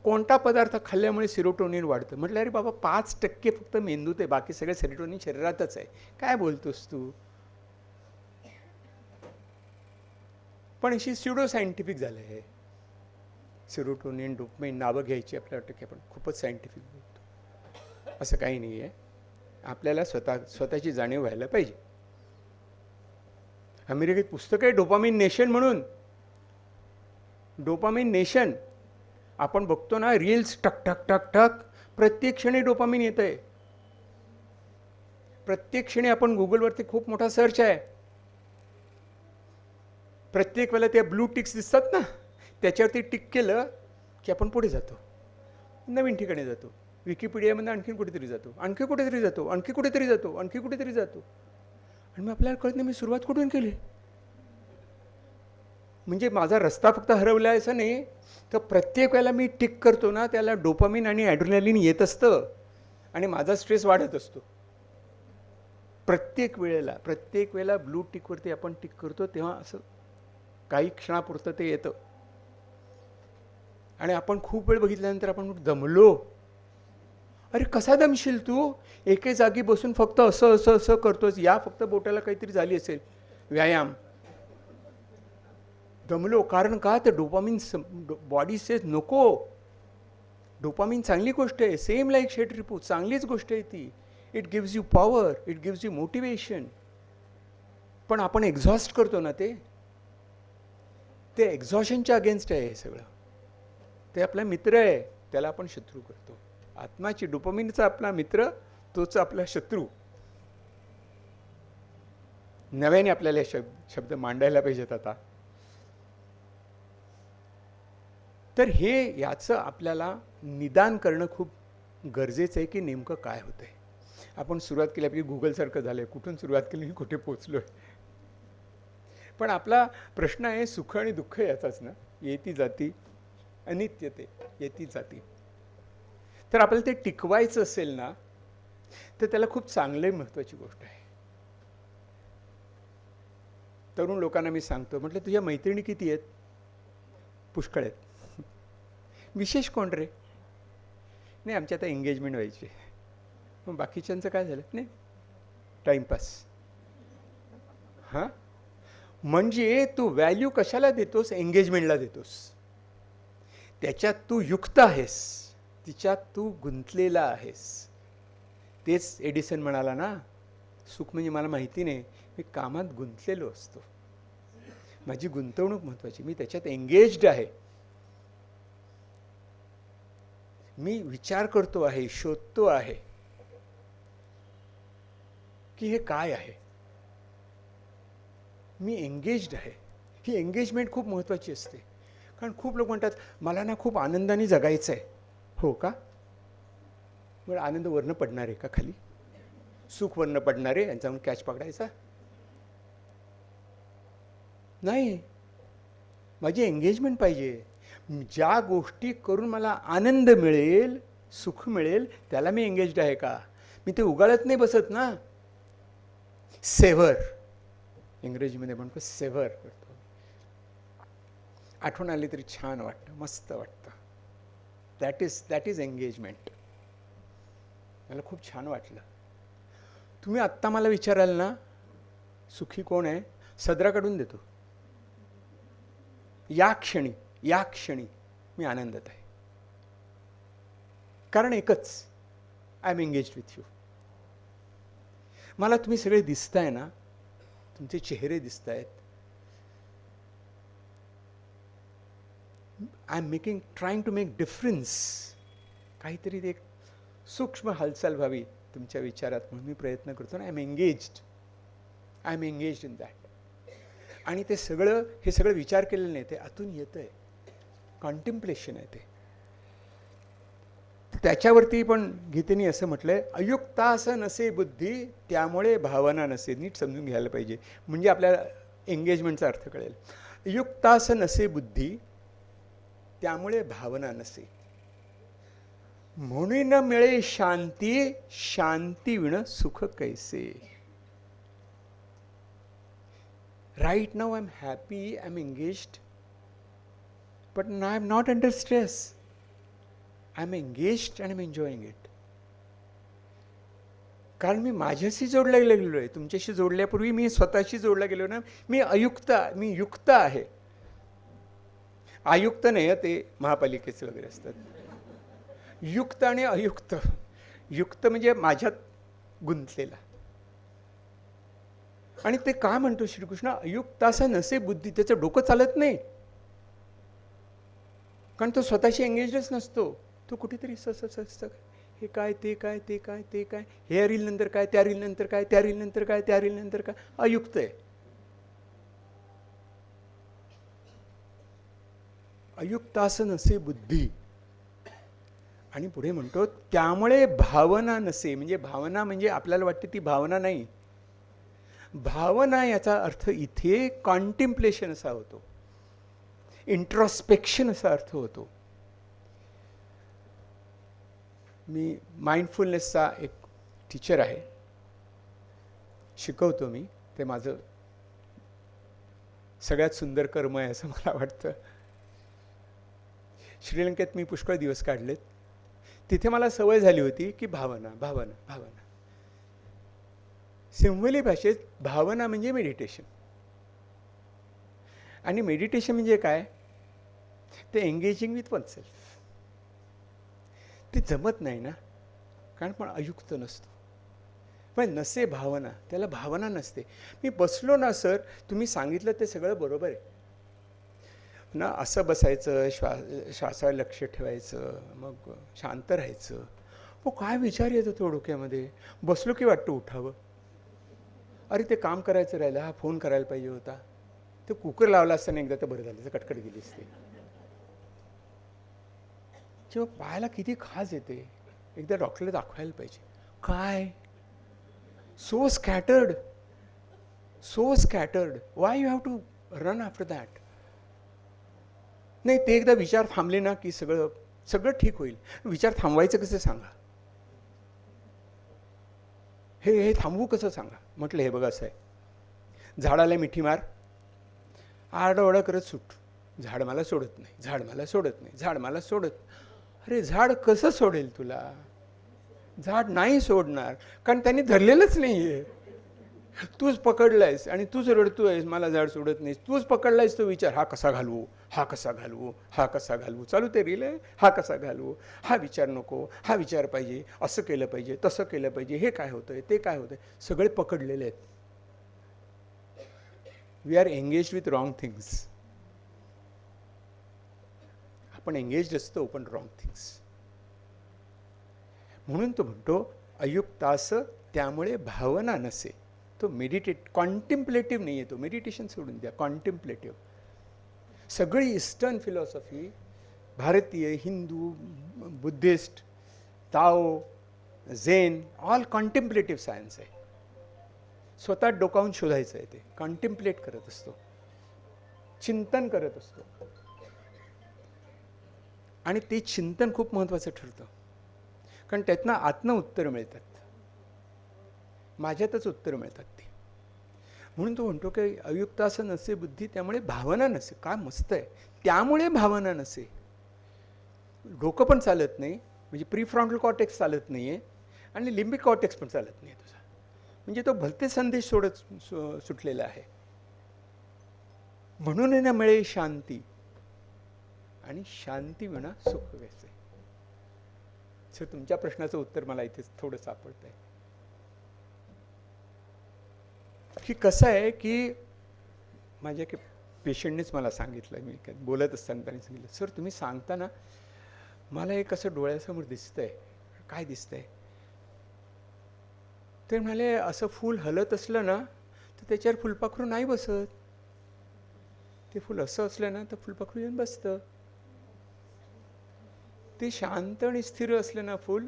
कोणता पदार्थ खाल्ल्यामुळे सेरोटोनिन वाढतं? म्हटलं अरे बाबा 5% फक्त मेंदूत आहे, बाकी सगळं सेरोटोनिन शरीरातच आहे. काय बोलतोस तू? पण अशी स्युडो सायंटिफिक झालं आहे. सेरोटोनिन, डोपामिन नावं घ्यायची, आपल्याला वाटतं की आपण खूपच सायंटिफिक बोलतो. असं काही नाही आहे. आपल्याला स्वतःची जाणीव व्हायला पाहिजे. अमेरिकेत पुस्तक आहे डोपामिन नेशन म्हणून. Dopamine nation. आपण बघतो ना रील्स, टक टक टक टक, प्रत्येक क्षणी डोपामिन येत आहे. प्रत्येक क्षणी आपण गुगलवरती खूप मोठा सर्च आहे. प्रत्येक वेळेला त्या ब्लू टिक्स दिसतात ना, त्याच्यावरती टिक केलं की आपण पुढे जातो, नवीन ठिकाणी जातो. विकिपीडियामध्ये आणखीन कुठेतरी जातो, आणखी कुठेतरी जातो, आणखी कुठेतरी जातो, आणखी कुठेतरी जातो. आणि मग आपल्याला कळत नाही मी सुरुवात कुठून केली. म्हणजे माझा रस्ता फक्त हरवला आहे असं नाही, तर प्रत्येक वेळेला मी टिक करतो ना, त्याला डोपामिन आणि ॲड्रेनालिन येत असतं आणि माझा स्ट्रेस वाढत असतो. प्रत्येक वेळेला ब्लू टिकवरती आपण टिक करतो तेव्हा असं काही क्षणापुरतं ते येतं आणि आपण खूप वेळ बघितल्यानंतर आपण दमलो. अरे कसा दमशील तू, एके जागी बसून फक्त असं असं असं करतोस, या फक्त बोटाला काहीतरी झाली असेल व्यायाम. दमलो. कारण का, तर डोपामिन बॉडी सेज नको. डोपामिन चांगली गोष्ट आहे, सेम लाईक शेटरिपू, चांगलीच गोष्ट आहे ती. It gives you power, it gives you motivation. पण आपण एक्झॉस्ट करतो ना, ते एक्झॉशनच्या अगेन्स्ट आहे हे सगळं. ते आपला मित्र आहे, त्याला आपण शत्रू करतो. आत्माची डोपामिनचा आपला मित्र, तोच आपला शत्रू. नव्याने आपल्याला शब्द मांडायला पाहिजेत आता. तर हे याचं आपल्याला निदान करणं खूप गरजेचं आहे की नेमकं काय होतंय. आपण सुरुवात केली आपली गुगलसारखं झालंय, कुठून सुरुवात केली आणि कुठे पोचलोय. पण आपला प्रश्न आहे सुख आणि दुःख याचाच ना, येती जाती, अनित्यते येती जाती. तर आपल्याला ते टिकवायचं असेल ना, तर त्याला खूप चांगले महत्त्वाची गोष्ट आहे. तरुण लोकांना मी सांगतो, म्हटलं तुझ्या मैत्रिणी किती आहेत? पुष्कळ आहेत. विशेष कोण रे? नाही आमची आता एंगेजमेंट व्हायची. मग बाकीच्यांचं काय झालं? नाही टाईमपास. हां, म्हणजे तू व्हॅल्यू कशाला देतोस? एंगेजमेंटला देतोस. त्याच्यात तू युक्त आहेस, तिच्यात तू गुंतलेला आहेस. तेच एडिसन म्हणाला ना, सुख म्हणजे मला माहिती नाही, मी कामात गुंतलेलो असतो, माझी गुंतवणूक महत्त्वाची, मी त्याच्यात एंगेज्ड आहे, मी विचार करतो आहे, शोधतो आहे की हे काय आहे, मी एंगेज्ड आहे. ही एंगेजमेंट खूप महत्त्वाची असते. कारण खूप लोक म्हणतात मला ना खूप आनंदाने जगायचं आहे. हो का? मग आनंद वरनं पडणार आहे का खाली? सुख वरनं पडणार आहे आणि जाऊन कॅच पकडायचा? नाही, माझी एंगेजमेंट पाहिजे. ज्या गोष्टी करून मला आनंद मिळेल, सुख मिळेल, त्याला मी एंगेज्ड आहे का? मी ते उगाळत नाही बसत ना. सेव्हर, इंग्रजीमध्ये म्हणतो सेव्हर करतो. आठवण आली तरी छान वाटतं, मस्त वाटतं. That is engagement. मला खूप छान वाटलं. तुम्ही आत्ता मला विचाराल ना सुखी कोण आहे, सदरा काढून देतो. या क्षणी मी आनंदात आहे. कारण एकच, I am engaged with you. मला तुम्ही सगळे दिसताय ना, तुमचे चेहरे दिसत आहेत. I am trying to make difference. काहीतरी एक सूक्ष्म हालचाल व्हावी तुमच्या विचारात म्हणून मी प्रयत्न करतो. I am engaged in that. आणि ते सगळं, हे सगळं विचार केलेलं नाही, ते आतून येतं आहे, कॉन्टेम्प्लेशन आहे ते. त्याच्यावरती पण गीतेने असं म्हटलंय, अयुक्तास नसे बुद्धी त्यामुळे भावना नसे. नीट समजून घ्यायला पाहिजे, म्हणजे आपल्याला एंगेजमेंटचा अर्थ कळेल. अयुक्तास नसे बुद्धी त्यामुळे भावना नसे, म्हणून न मिळे शांती, शांती विण सुख कैसे. Right now I'm happy, I'm engaged, but now I'm not under stress. I'm engaged and I'm enjoying it. कारण मी माझ्याशी जोडला गेलेलो आहे. तुमच्याशी जोडल्यापूर्वी मी स्वतःशी जोडला गेलो ना. मी युक्त आहे. आयुक्त नाही, ते महापालिकेचे वगैरे असतात. युक्त आणि अयुक्त. युक्त म्हणजे माझ्यात गुंतलेला. आणि ते काय म्हणतो श्रीकृष्ण, अयुक्तासा नसे बुद्धी. त्याचं डोकं चालत नाही, कारण तो स्वतःशी एंगेजच नसतो. तो कुठेतरी हे काय, ते काय, ते काय, ते काय, हे रील नंतर काय, त्या रील नंतर काय, त्या रील नंतर काय, त्या रील नंतर काय. अयुक्त आहे. अयुक्तास नसे बुद्धी. आणि पुढे म्हणतो त्यामुळे भावना नसे. म्हणजे भावना म्हणजे आपल्याला वाटते ती भावना नाही. भावना याचा अर्थ इथे कॉन्टेम्प्लेशन असा होतो, इंट्रोस्पेक्शन असा अर्थ होतो. मी माइंडफुलनेसचा एक टीचर आहे. शिकवतो मी, ते माझं सगळ्यात सुंदर कर्म आहे असं मला वाटतं. श्रीलंकेत मी पुष्कळ दिवस काढलेत. तिथे मला सवय झाली होती की भावना भावना भावना. सिंहली भाषेत भावना म्हणजे मेडिटेशन. आणि मेडिटेशन म्हणजे काय? ते एंगेजिंग विथ वनसेल्फ. ते जमत नाही ना, कारण पण अयुक्त नसतो. पण नसे भावना, त्याला भावना नसते. मी बसलो ना सर, तुम्ही सांगितलं ते सगळं बरोबर आहे ना. असं बसायचं, श्वासावर लक्ष ठेवायचं, मग शांत राहायचं. मग काय विचार येतो तो डोक्यामध्ये? बसलो की वाटतं उठावं. अरे ते काम करायचं राहिलं, हा फोन करायला पाहिजे होता, ते कुकर लावला असताना एकदा तर बरं झालं, तर कटकट गेली असते. जेव्हा पायाला किती खाज येते, एकदा डॉक्टरला दाखवायला पाहिजे. काय so scattered, so scattered, why you have to run after that? नाही, ते एकदा विचार थांबले ना की सगळं सगळं ठीक होईल. विचार थांबवायचं कसं सांगा? हे थांबवू कसं सांगा? म्हटलं हे बघा असं आहे, झाडाला मिठी मार, आरडाओरडा करत सुट. झाड मला सोडत नाही, झाड मला सोडत नाही, झाड मला सोडत. अरे झाड कसं सोडेल तुला? झाड नाही सोडणार, कारण त्यांनी धरलेलंच नाहीये. तूच पकडलायस आणि तूच रडतोयस, मला झाड सोडत नाहीस. तूच पकडलायस तो विचार, हा कसा घालवू, हा कसा घालवू, हा कसा घालवू. चालू ते रील आहे, हा कसा घालवू, हा विचार नको, हा विचार पाहिजे, असं केलं पाहिजे, तसं केलं पाहिजे, हे काय होतंय, ते काय होतंय. सगळे पकडलेले आहेत. We are engage with wrong things. आपण एंगेज असतो पण रॉंग थिंग्स. म्हणून तो म्हणतो अयुक्तास त्यामुळे भावना नसे. तो मेडिटेट, कॉन्टेम्प्लेटिव्ह नाही आहे तो. मेडिटेशन सोडून द्या, कॉन्टेम्प्लेटिव्ह. सगळी ईस्टर्न फिलॉसॉफी, भारतीय, हिंदू, बुद्धिस्ट, ताओ, झेन, ऑल कॉन्टेम्प्लेटिव्ह सायन्स आहे. स्वतः डोकावून शोधायचं आहे. ते कॉन्टेम्प्लेट करत असतो, चिंतन करत असतो. आणि ते चिंतन खूप महत्त्वाचं ठरतं, कारण त्यातनं आत्म उत्तर मिळतात. माझ्यातच उत्तर मिळतात ते. म्हणून तो म्हणतो की अयुक्त असं नसे बुद्धी, त्यामुळे भावना नसे. काय मस्त आहे, त्यामुळे भावना नसे. डोकं पण चालत नाही, म्हणजे प्रीफ्रॉन्टल कॉर्टेक्स चालत नाही आहे, आणि लिंबिक कॉर्टेक्स पण चालत नाही तुझा. म्हणजे तो भलते संदेश सोडत सुटलेला आहे. म्हणून ना मिळे शांती, आणि शांती विना सुख व्यसे. सर तुमच्या प्रश्नाचं उत्तर मला इथे थोडं सापडत आहे की कसं आहे की माझ्या पेशंटनेच मला सांगितलं, मी बोलत असताना त्यांनी सांगितलं, सर तुम्ही सांगता ना मला एक असं डोळ्यासमोर दिसतंय. काय दिसतंय? ते म्हणाले असं फूल हलत असलं ना तर त्याच्यावर फुलपाखरू नाही बसत. ते फूल असं असलं ना तर फुलपाखरू येऊन बसतं. ते शांत आणि स्थिर असलं ना फूल,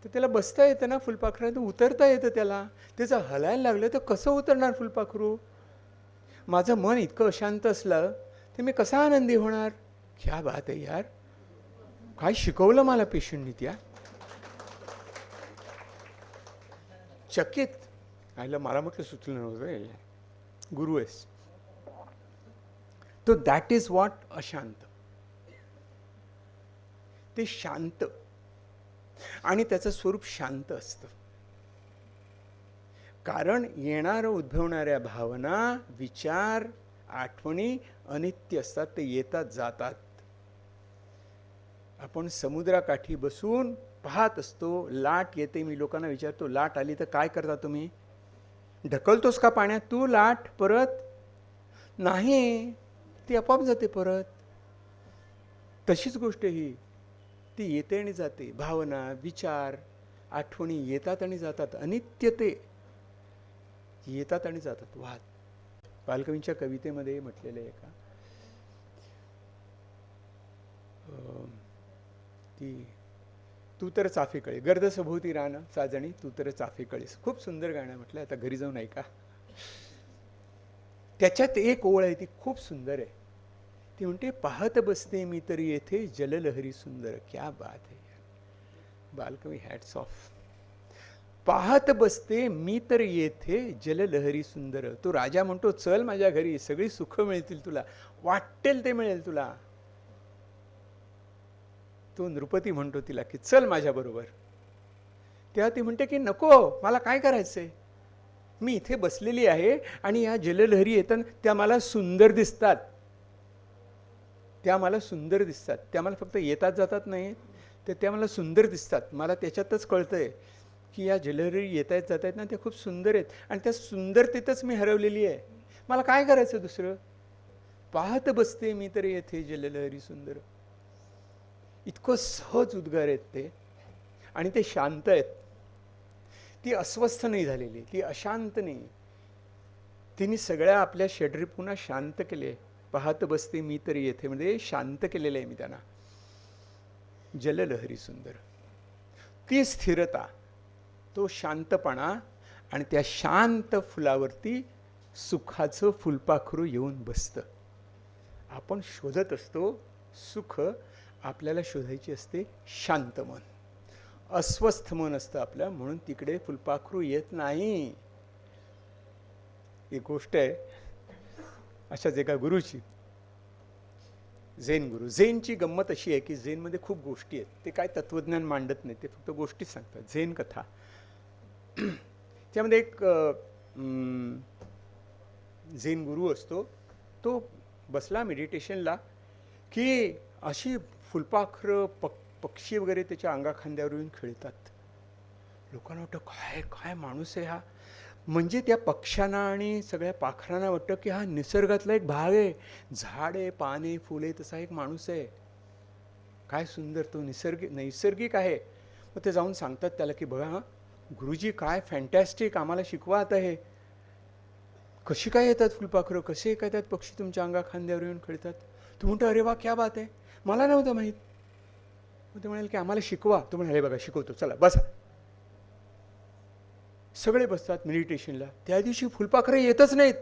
तर त्याला बसता येतं ना फुलपाखरात, उतरता येतं त्याला. त्याचं हलायला लागलं तर कसं उतरणार फुलपाखरू? माझं मन इतकं अशांत असलं तर मी कसा आनंदी होणार? क्या बात आहे यार, काय शिकवलं मला पेशंटनी त्या. चकित आयला, मला म्हटलं सुचलं नव्हतं, गुरु आहेस तो. दॅट इज व्हॉट अशांत. ते शांत, आणि त्याचं स्वरूप शांत असतं. कारण येणारं उद्भवणाऱ्या भावना, विचार, आठवणी अनित्य असतात. ते येतात जातात. आपण समुद्राकाठी बसून पाहत असतो, लाट येते. मी लोकांना विचारतो, लाट आली तर काय करता तुम्ही? ढकलतोस का पाण्यात तू लाट परत? नाही, ती आपोआप जाते परत. तशीच गोष्ट ही, ती येते आणि जाते. भावना, विचार, आठवणी येतात आणि जातात. अनित्य ते येतात आणि जातात, वाहत. बालकवींच्या कवितेमध्ये म्हटलेलं आहे का, ती तू तर चाफेकळे, गर्द सभोवती रान साजणी, तू तर चाफेकळेस. खूप सुंदर गाणं म्हटलं, आता घरी जाऊन ऐका. त्याच्यात एक ओळ आहे ती खूप सुंदर आहे. ती म्हणते, पाहत बसते मी तरी येथे जललहरी सुंदर. क्या बात आहे यार, बालकवी, हॅट्स ऑफ. पाहत बसते मी तर येथे जललहरी सुंदर. तो राजा म्हणतो चल माझ्या घरी, सगळी सुख मिळतील तुला, वाटेल ते मिळेल तुला. तो नृपती म्हणतो तिला की चल माझ्या बरोबर. तेव्हा ती म्हणते की नको, मला काय करायचंय, मी इथे बसलेली आहे आणि या जललहरी येतात त्या मला सुंदर दिसतात, त्या मला सुंदर दिसतात, त्या मला फक्त येतात जातात नाही तर त्या मला सुंदर दिसतात. मला त्याच्यातच कळतंय की या जललहरी येत आहेत जात आहेत ना, त्या खूप सुंदर आहेत आणि त्या सुंदरतेतच मी हरवलेली आहे. मला काय करायचं दुसरं. पाहत बसते मी तर येथे जललहरी सुंदर. इतकं सहज उद्गार आहेत ते आणि ते शांत आहेत. ती अस्वस्थ नाही झालेली, ती अशांत नाही. तिने सगळ्या आपल्या षड्री पुन्हा शांत केले. पाहत बसते मी तरी येथे म्हणजे शांत केलेलं आहे मी त्यांना. जललहरी सुंदर, ती स्थिरता, तो शांतपणा आणि त्या शांत फुलावरती सुखाचं फुलपाखरू येऊन बसतं. आपण शोधत असतो सुख, आपल्याला शोधायची असते शांत मन. अस्वस्थ मन असतं आपलं, म्हणून तिकडे फुलपाखरू येत नाही. एक गोष्ट आहे अशाच एका गुरुची, झेन गुरु. झेनची गंमत अशी आहे की झेनमध्ये खूप गोष्टी आहेत. ते काय तत्वज्ञान मांडत नाही, ते फक्त गोष्टी सांगतात, झेन कथा. त्यामध्ये एक झेन गुरु असतो, तो बसला मेडिटेशनला की अशी फुलपाखरं पक्षी वगैरे त्याच्या अंगाखांद्यावर येऊन खेळतात. लोकांना वाटतं काय काय माणूस आहे हा. म्हणजे त्या पक्ष्यांना आणि सगळ्या पाखरांना वाटतं की हा निसर्गातला एक भाग आहे, झाड आहे, पाने, फुले, तसा एक माणूस आहे. काय सुंदर, तो नैसर्गिक आहे. मग ते जाऊन सांगतात त्याला की बघा गुरुजी काय फॅन्टॅस्टिक, आम्हाला शिकवा आता हे. कशी काय येतात फुलपाखरं, कसे काय त्यात पक्षी तुमच्या अंगाखांद्यावर येऊन खेळतात. तू म्हणतो अरे वा क्या बात आहे, मला नव्हतं माहीत. मग ते म्हणाले की आम्हाला शिकवा. तो म्हणाले बघा शिकवतो, चला बसा. सगळे बसतात मेडिटेशनला. त्या दिवशी फुलपाखरं येतच नाहीत,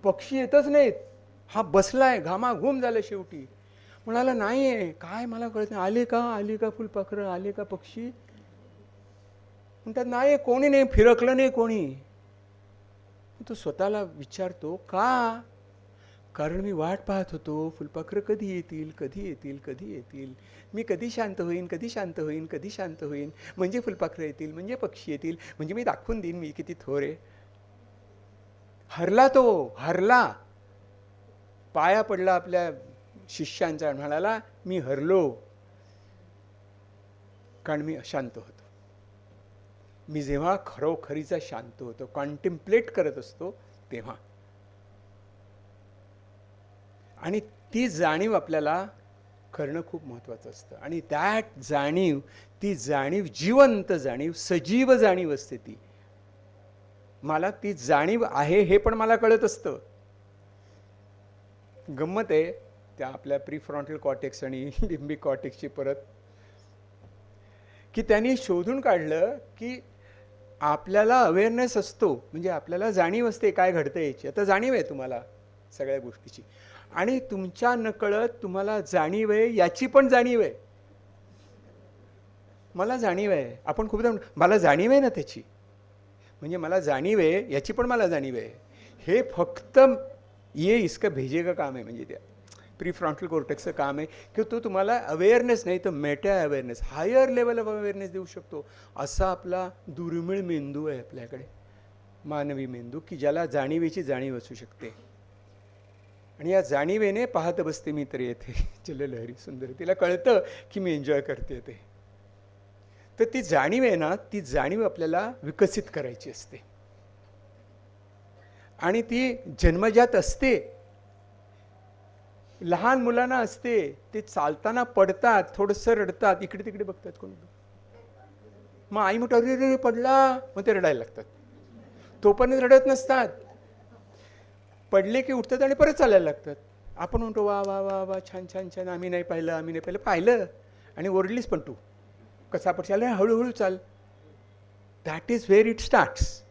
पक्षी येतच नाहीत. हा बसलाय, घामाघूम झालं. शेवटी म्हणाला नाही आहे काय, मला कळत नाही, आले का फुलपाखरं, आले का पक्षी. म्हणतात नाही, कोणी नाही, फिरकलं नाही कोणी. तो स्वतःला विचारतो का, कारण मी वाट पाहत होतो फुलपाखरं कधी येतील, कधी येतील, कधी येतील. मी कधी शांत होईन, कधी शांत होईन, कधी शांत होईन. म्हणजे फुलपाखरं येतील, म्हणजे पक्षी येतील, म्हणजे मी दाखवून देईन मी किती थोर आहे. हरला तो, हरला. पाया पडला आपल्या शिष्यांचा, म्हणाला मी हरलो कारण मी अशांत होतो. मी जेव्हा खरोखरीचा शांत होतो, कॉन्टेम्प्लेट करत असतो तेव्हा. आणि ती जाणीव आपल्याला करणं खूप महत्त्वाचं असतं. आणि दॅट जाणीव, ती जाणीव जिवंत जाणीव, सजीव जाणीव असते ती. मला ती जाणीव आहे हे पण मला कळत असतं. गंमत आहे त्या आपल्या प्रीफ्रॉन्टल कॉर्टेक्स आणि लिम्बिक कॉर्टेक्सची परत, की त्यांनी शोधून काढलं की आपल्याला अवेअरनेस असतो, म्हणजे आपल्याला जाणीव असते काय घडतं याची. आता जाणीव आहे तुम्हाला सगळ्या गोष्टीची, आणि तुमच्या नकळत तुम्हाला जाणीव आहे याची पण जाणीव आहे. मला जाणीव आहे, आपण खूपदा मला जाणीव आहे ना त्याची, म्हणजे मला जाणीव आहे याची पण मला जाणीव आहे. हे फक्त ये इसका भेजे का काम आहे, म्हणजे त्या प्रीफ्रॉन्टल कॉर्टेक्सचं काम आहे की तो तुम्हाला अवेअरनेस नाही तर meta awareness, higher level of awareness देऊ शकतो. असा आपला दुर्मिळ मेंदू आहे आपल्याकडे, मानवी मेंदू, की ज्याला जाणीवेची जाणीव असू शकते. आणि या जाणीवेने पाहत बसते मी तर येथे जललहरी सुंदर. तिला कळतं की मी एन्जॉय करते ते. तर ती जाणीव आहे ना, ती जाणीव आपल्याला विकसित करायची असते. आणि ती जन्मजात असते. लहान मुलांना असते, ते चालताना पडतात, थोडंसं रडतात, इकडे तिकडे बघतात कोणी. मग आई म्हणतो अरे रे पडला, मग ते रडायला लागतात. तोपर्यंत रडत नसतात, पडले की उठतात आणि परत चालायला लागतात. आपण म्हणतो वा वा वा वा छान छान छान, आम्ही नाही पाहिलं पाहिलं आणि ओरडलीस पण तू, कसा पडशील, हळूहळू चाल. That is where it starts.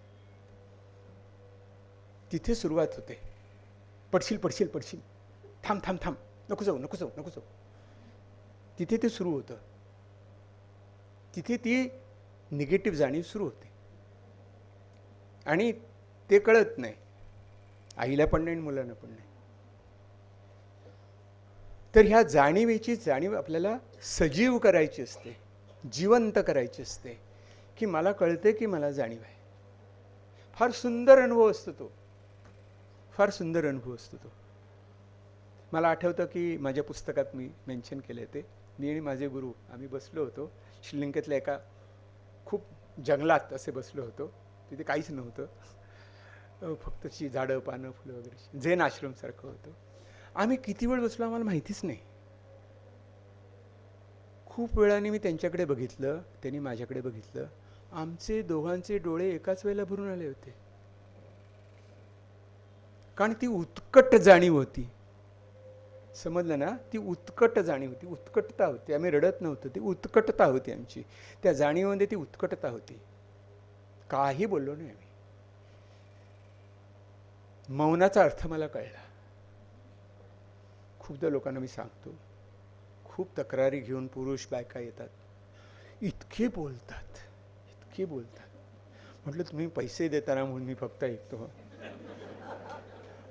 तिथे सुरुवात होते. पडशील पडशील पडशील, थांब थांब थांब, नको जाऊ नको जाऊ नको जाऊ. तिथे ते सुरू होतं. तिथे ती निगेटिव्ह जाणीव सुरू होते आणि ते कळत नाही, आईला पण नाही आणि मुलांना पण नाही. तर ह्या जाणीवेची जाणीव आपल्याला सजीव करायची असते, जिवंत करायची असते, की मला कळते की मला जाणीव आहे. फार सुंदर अनुभव असतो तो, फार सुंदर अनुभव असतो तो. मला आठवतं की माझ्या पुस्तकात मी मेन्शन केले ते, मी आणि माझे गुरु आम्ही बसलो होतो श्रीलंकेतल्या एका खूप जंगलात असे बसलो होतो. तिथे काहीच नव्हतं, फक्त झाडं पानं फुलं वगैरे, झेन आश्रमसारखं होतं. आम्ही किती वेळ बसलो आम्हाला माहितीच नाही. खूप वेळाने मी त्यांच्याकडे बघितलं, त्यांनी माझ्याकडे बघितलं. आमचे दोघांचे डोळे एकाच वेळेला भरून आले होते, कारण ती उत्कट जाणीव होती. समजलं ना? ती उत्कट जाणीव होती, उत्कटता होती. आम्ही रडत नव्हतो, ती उत्कटता होती आमची. त्या जाणीवेमध्ये ती उत्कटता होती. काही बोललो नाही आम्ही. मौनाचा अर्थ मला कळला. खूपदा लोकांना मी सांगतो, खूप तक्रारी घेऊन पुरुष बायका येतात, इतके बोलतात, इतके बोलतात. म्हटलं तुम्ही पैसे देताना म्हणून मी फक्त ऐकतो,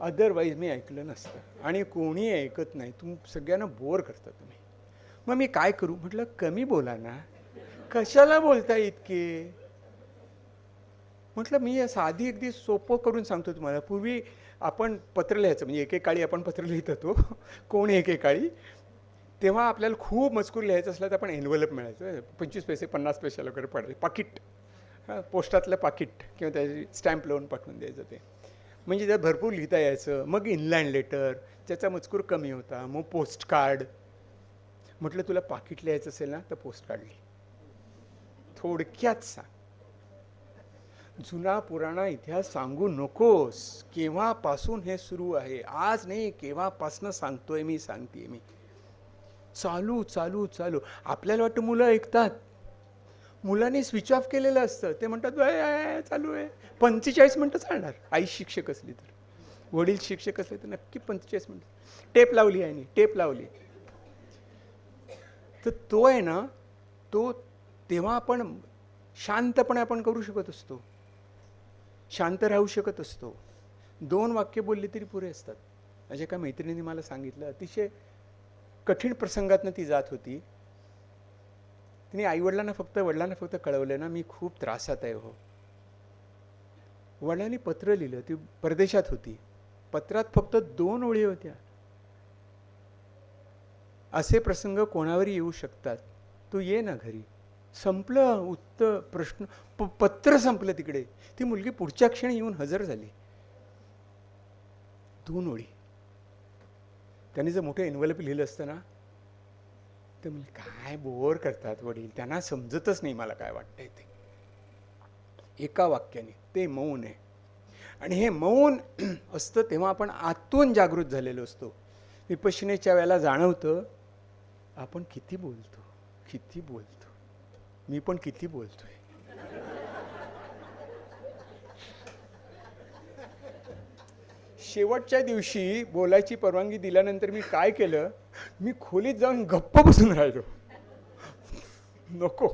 अदरवाईज मी ऐकलं नसतं. आणि कोणी ऐकत नाही, सगळ्यांना बोर करता तुम्ही. मग मी काय करू? म्हटलं कमी बोला ना, कशाला बोलता इतके? म्हटलं मी साधी अगदी सोपं करून सांगतो तुम्हाला. पूर्वी आपण पत्र लिहायचं, म्हणजे एकेकाळी आपण पत्र लिहित होतो, कोण एकेकाळी. तेव्हा आपल्याला खूप मजकूर लिहायचं असलं तर आपण एनव्हलप मिळायचं, 25 पैसे 50 पैशाला वगैरे पडायचे. पाकिट, पोस्टातलं पाकिट किंवा त्याची स्टॅम्प लावून पाठवून द्यायचं ते. म्हणजे त्यात भरपूर लिहिता यायचं. मग इनलँड लेटर, त्याचा मजकूर कमी होता. मग पोस्ट कार्ड. म्हटलं तुला पाकिट लिहायचं असेल ना तर पोस्ट कार्ड लिही, थोडक्यात सांग. जुना पुराणा इतिहास सांगू नकोस. केव्हापासून हे सुरू आहे? आज नाही, केव्हापासून सांगतोय मी, सांगते मी. चालू चालू चालू. आपल्याला वाटतं मुलं ऐकतात. मुलांनी स्विच ऑफ केलेलं असतं. ते म्हणतात चालू आहे. 45 मिनटं चालणार. आई शिक्षक असली तर, वडील शिक्षक असले तर नक्की 45 मिनटं. टेप लावली आहे, टेप लावली. तर तो आहे ना, तो तेव्हा आपण शांतपणे आपण करू शकत असतो, शांत राहू शकत असतो. 2 वाक्य बोलली तरी पुरे असतात. माझ्या एका मैत्रिणीने मला सांगितलं, अतिशय कठीण प्रसंगातनं ती जात होती. तिने वडिलांना फक्त कळवलं ना, मी खूप त्रासात आहे हो. वडिलांनी पत्र लिहिलं. ती परदेशात होती. पत्रात फक्त 2 ओळी होत्या. असे प्रसंग कोणावरही येऊ शकतात, तू ये ना घरी. संपलं उत्तर प्रश्न. पत्र संपलं तिकडे. ती मुलगी पुढच्या क्षणी येऊन हजर झाली. 2 ओळी. त्यांनी जर मोठं एनव्हलप लिहिलं असतं ना, तर म्हणजे काय बोर करतात वडील, त्यांना समजतच नाही मला काय वाटतंय ते. एका वाक्याने. ते मौन आहे. आणि हे मौन असतं तेव्हा आपण आतून जागृत झालेलो असतो. विपश्यनेच्या वेळेला जाणवतं आपण किती बोलतो, किती बोलतो. मी पण किती बोलतोय. शेवटच्या दिवशी बोलायची परवानगी दिल्यानंतर मी काय केलं, मी खोलीत जाऊन गप्प बसून राहिलो. नको.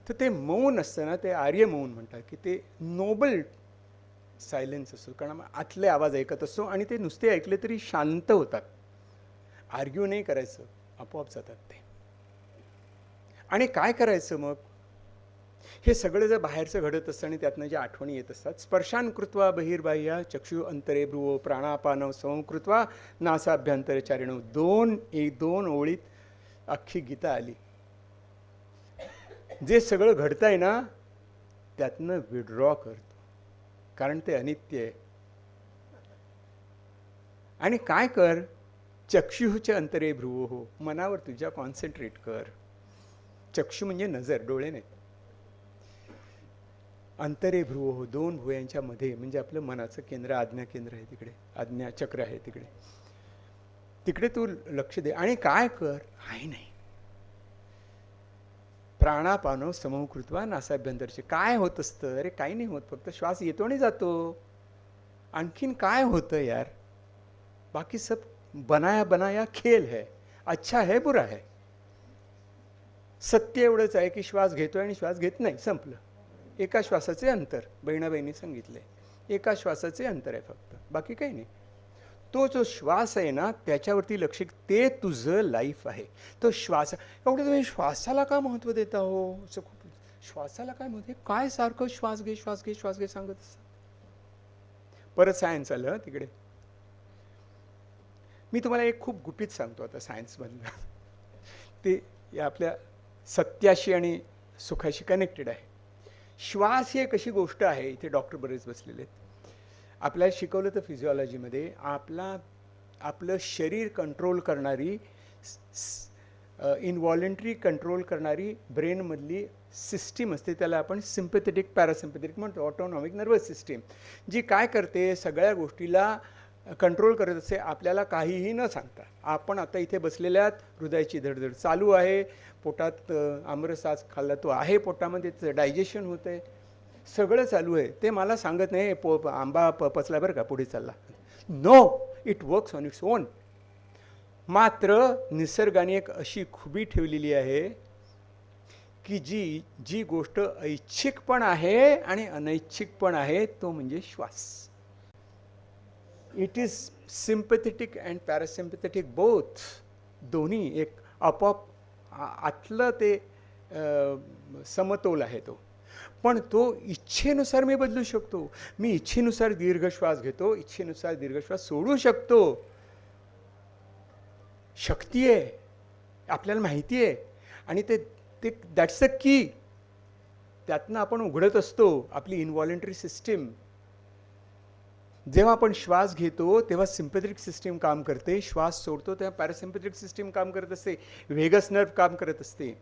तर ते मौन असतं ना, ते आर्य मौन म्हणतात, की ते नोबल सायलेन्स असतो. कारण आतले आवाज ऐकत असतो आणि ते नुसते ऐकले तरी शांत होतात. आर्ग्यू नाही करायचं, आपोआप जातात ते. आणि काय करायचं मग? हे सगळं जर बाहेरचं घडत असतं आणि त्यातनं ज्या आठवणी येत असतात, स्पर्शान कृत्वा बहिर्बाह्य चक्षु अंतरे भ्रुवो प्राणापानव समं कृत्वा नासाभ्यंतरचारिणो. 2 ओळीत अख्खी गीता आली. जे सगळं घडतंय ना, त्यातनं विड्रॉ करतो, कारण ते अनित्य आहे. आणि काय कर, चक्षुच्या अंतरे भ्रुवो हो, मनावर तुझ्या कॉन्सन्ट्रेट कर. चक्षु म्हणजे नजर, डोळे नाही. अंतरे भ्रुवो हो, 2 भुवयांच्या मध्ये, म्हणजे आपलं मनाचं केंद्र, आज्ञा केंद्र आहे तिकडे, आज्ञा चक्र आहे तिकडे. तिकडे तू लक्ष दे. आणि काय कर, काही नाही. प्राणापानो समं कृत्वा नासाभ्यंतरचे. काय होत असतं? अरे काही नाही होत, फक्त श्वास येतो आणि जातो. आणखीन काय होतं यार? बाकी सब बनाया बनाया खेल है, अच्छा है बुरा है. सत्य एवढंच आहे की श्वास घेतोय आणि श्वास घेत नाही, संपलं. एका श्वासाचे अंतर, बहिणाबाईंनी सांगितलंय, एका श्वासाचे अंतर आहे फक्त, बाकी काही नाही. तो जो श्वास आहे ना त्याच्यावरती लक्ष, ते तुझं लाईफ आहे. तो श्वास, एवढं तुम्ही श्वासाला का महत्त्व देता हो? असं खूप, श्वासाला काय महत्त्व, काय सारखं श्वास घे श्वास घे श्वास घे सांगत असतं. परत सायन्स आलं तिकडे. मी तुम्हाला एक खूप गुपित सांगतो आता सायन्समधलं. ते आपल्या सत्याशी आणि सुखाशी कनेक्टेड आहे. श्वास ही एक अशी गोष्ट आहे, इथे डॉक्टर बरेच बसलेले आहेत. आपल्याला शिकवलं तर फिजिओलॉजीमध्ये आपलं शरीर कंट्रोल करणारी, इनव्हॉलंटरी कंट्रोल करणारी ब्रेनमधली सिस्टीम असते, त्याला आपण सिम्पॅथेटिक पॅरासिम्पॅथेटिक म्हणतो, ऑटोनॉमिक नर्वस सिस्टीम, जी काय करते, सगळ्या गोष्टीला कंट्रोल करत असते आपल्याला काहीही न सांगता. आपण आता इथे बसलेल्यात, हृदयाची धडधड चालू आहे, पोटात आमरसाच खाल्ला तो आहे, पोटामध्ये डायजेशन होतं आहे, सगळं चालू आहे. ते मला सांगत नाही आंबा पचला बरं का, पुढे चालला. No, it works on its own. मात्र निसर्गाने एक अशी खुबी ठेवलेली आहे की जी गोष्ट ऐच्छिक पण आहे आणि अनैच्छिक पण आहे, तो म्हणजे श्वास. It is sympathetic and parasympathetic both, दोन्ही एक आपोआप आतलं ते समतोल आहे तो. पण तो इच्छेनुसार मी बदलू शकतो. मी इच्छेनुसार दीर्घ श्वास घेतो, इच्छेनुसार दीर्घ श्वास सोडू शकतो. शक्ती आहे, आपल्याला माहिती आहे. आणि ते दॅट्स द की. त्यातनं आपण उघडत असतो आपली इनव्हॉलंटरी सिस्टीम. जेव्हा आपण श्वास घेतो तेव्हा सिम्पॅथेटिक सिस्टीम काम करते, श्वास सोडतो तेव्हा पॅरासिम्पॅथेटिक सिस्टीम काम करत असते, व्हेगस नर्व काम करत असते,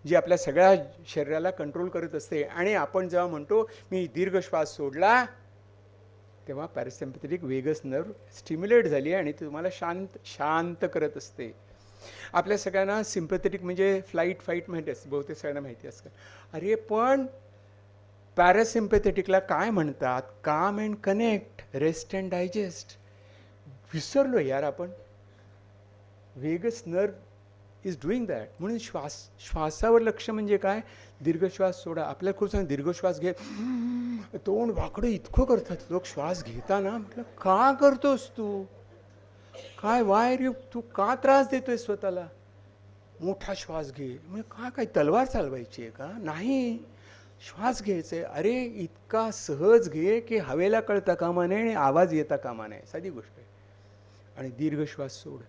जी आपल्या सगळ्या शरीराला कंट्रोल करत असते. आणि आपण जेव्हा म्हणतो मी दीर्घ श्वास सोडला, तेव्हा पॅरासिम्पॅथेटिक व्हेगस नर्व स्टिम्युलेट झाली आणि ती तुम्हाला शांत करत असते. आपल्या सगळ्यांना सिम्पॅथेटिक म्हणजे फ्लाईट फाईट माहिती असते, बहुतेक सगळ्यांना माहिती असतं. अरे पण पॅरासिम्पॅथेटिकला काय म्हणतात? काम and connect, rest and digest. विसरलो यार आपण. Vagus nerve is doing that. म्हणून श्वासावर लक्ष म्हणजे काय? दीर्घ श्वास सोडा. आपल्याला खूप सांग दीर्घ श्वास घे, तोंड वाकडं इतकं करतात लोक श्वास घेताना. म्हटलं का करतोस तू? काय वायर यू, तू का त्रास देतोय स्वतःला? मोठा श्वास घे म्हणजे काय तलवार चालवायची आहे का? नाही, श्वास घ्यायचा आहे. अरे इतका सहज घे की हवेला कळता कामा नये आणि आवाज येता कामा नये, साधी गोष्ट आहे. आणि दीर्घ श्वास सोड,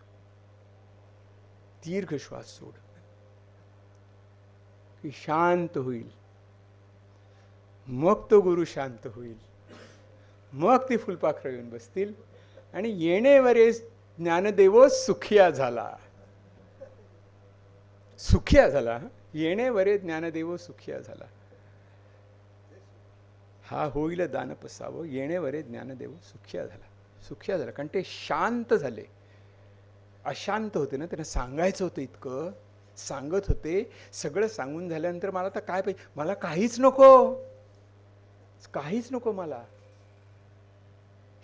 दीर्घ श्वास सोड की शांत होईल. मग तो गुरु शांत होईल, मग ती फुलपाखरं येऊन बसतील आणि येणेवरे ज्ञानदेव सुखिया झाला. सुखिया झाला, येणेवरे ज्ञानदेव सुखिया झाला. हा होईल दान पसावं, येणेवरे ज्ञानदेव सुखिया झाला. सुखिया झाला कारण ते शांत झाले. अशांत होते ना, त्यांना सांगायचं होतं, इतकं सांगत होते. सगळं सांगून झाल्यानंतर मला तर काय पाहिजे? मला काहीच नको, काहीच नको मला.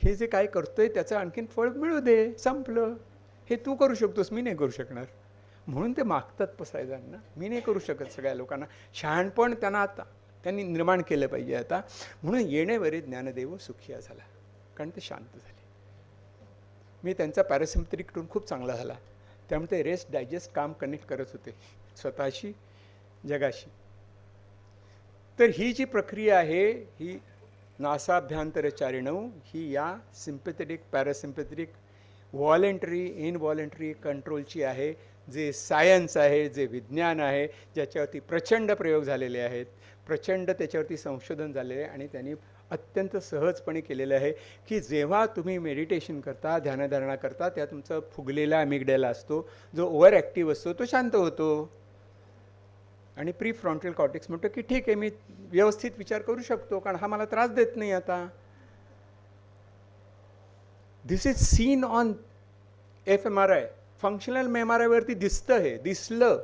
हे जे काय करतोय त्याचं आणखीन फळ मिळू दे, संपलं. हे तू करू शकतोस, मी नाही करू शकणार. म्हणून ते मागतात पसायदांना. मी नाही करू शकत सगळ्या लोकांना. शहाणपण त्यांना आता त्यांनी निर्माण केलं पाहिजे आता. म्हणून येणेवरे ज्ञानदेव सुखिया झाला, कारण ते शांत झाले. मी त्यांचा पॅरासिम्पॅथेटिक टोन खूप चांगला झाला. त्यामुळे ते रेस्ट डायजेस्ट काम कनेक्ट करत होते स्वतःशी, जगाशी. तर ही जी प्रक्रिया आहे ही नासाभ्यंतरचारिणौ, ही या सिम्पॅथेटिक पॅरासिम्पॅथेटिक व्हॉलेंटरी इनव्हॉलेंटरी कंट्रोलची आहे. जे सायन्स आहे, जे विज्ञान आहे, ज्याच्यावरती प्रचंड प्रयोग झालेले आहेत, प्रचंड त्याच्यावरती संशोधन झालेले आहे. आणि त्यांनी अत्यंत सहजपणे केलेलं आहे की जेव्हा तुम्ही मेडिटेशन करता, ध्यानधारणा करता, त्या तुमचा फुगलेला अमिगडाला असतो, जो ओव्हर ॲक्टिव्ह असतो, तो शांत होतो. आणि प्री फ्रंटल कॉर्टेक्स म्हणतो की ठीक आहे, मी व्यवस्थित विचार करू शकतो कारण हा मला त्रास देत नाही आता. This is seen on FMRI, functional MRI वरती दिसतं. हे दिसलं.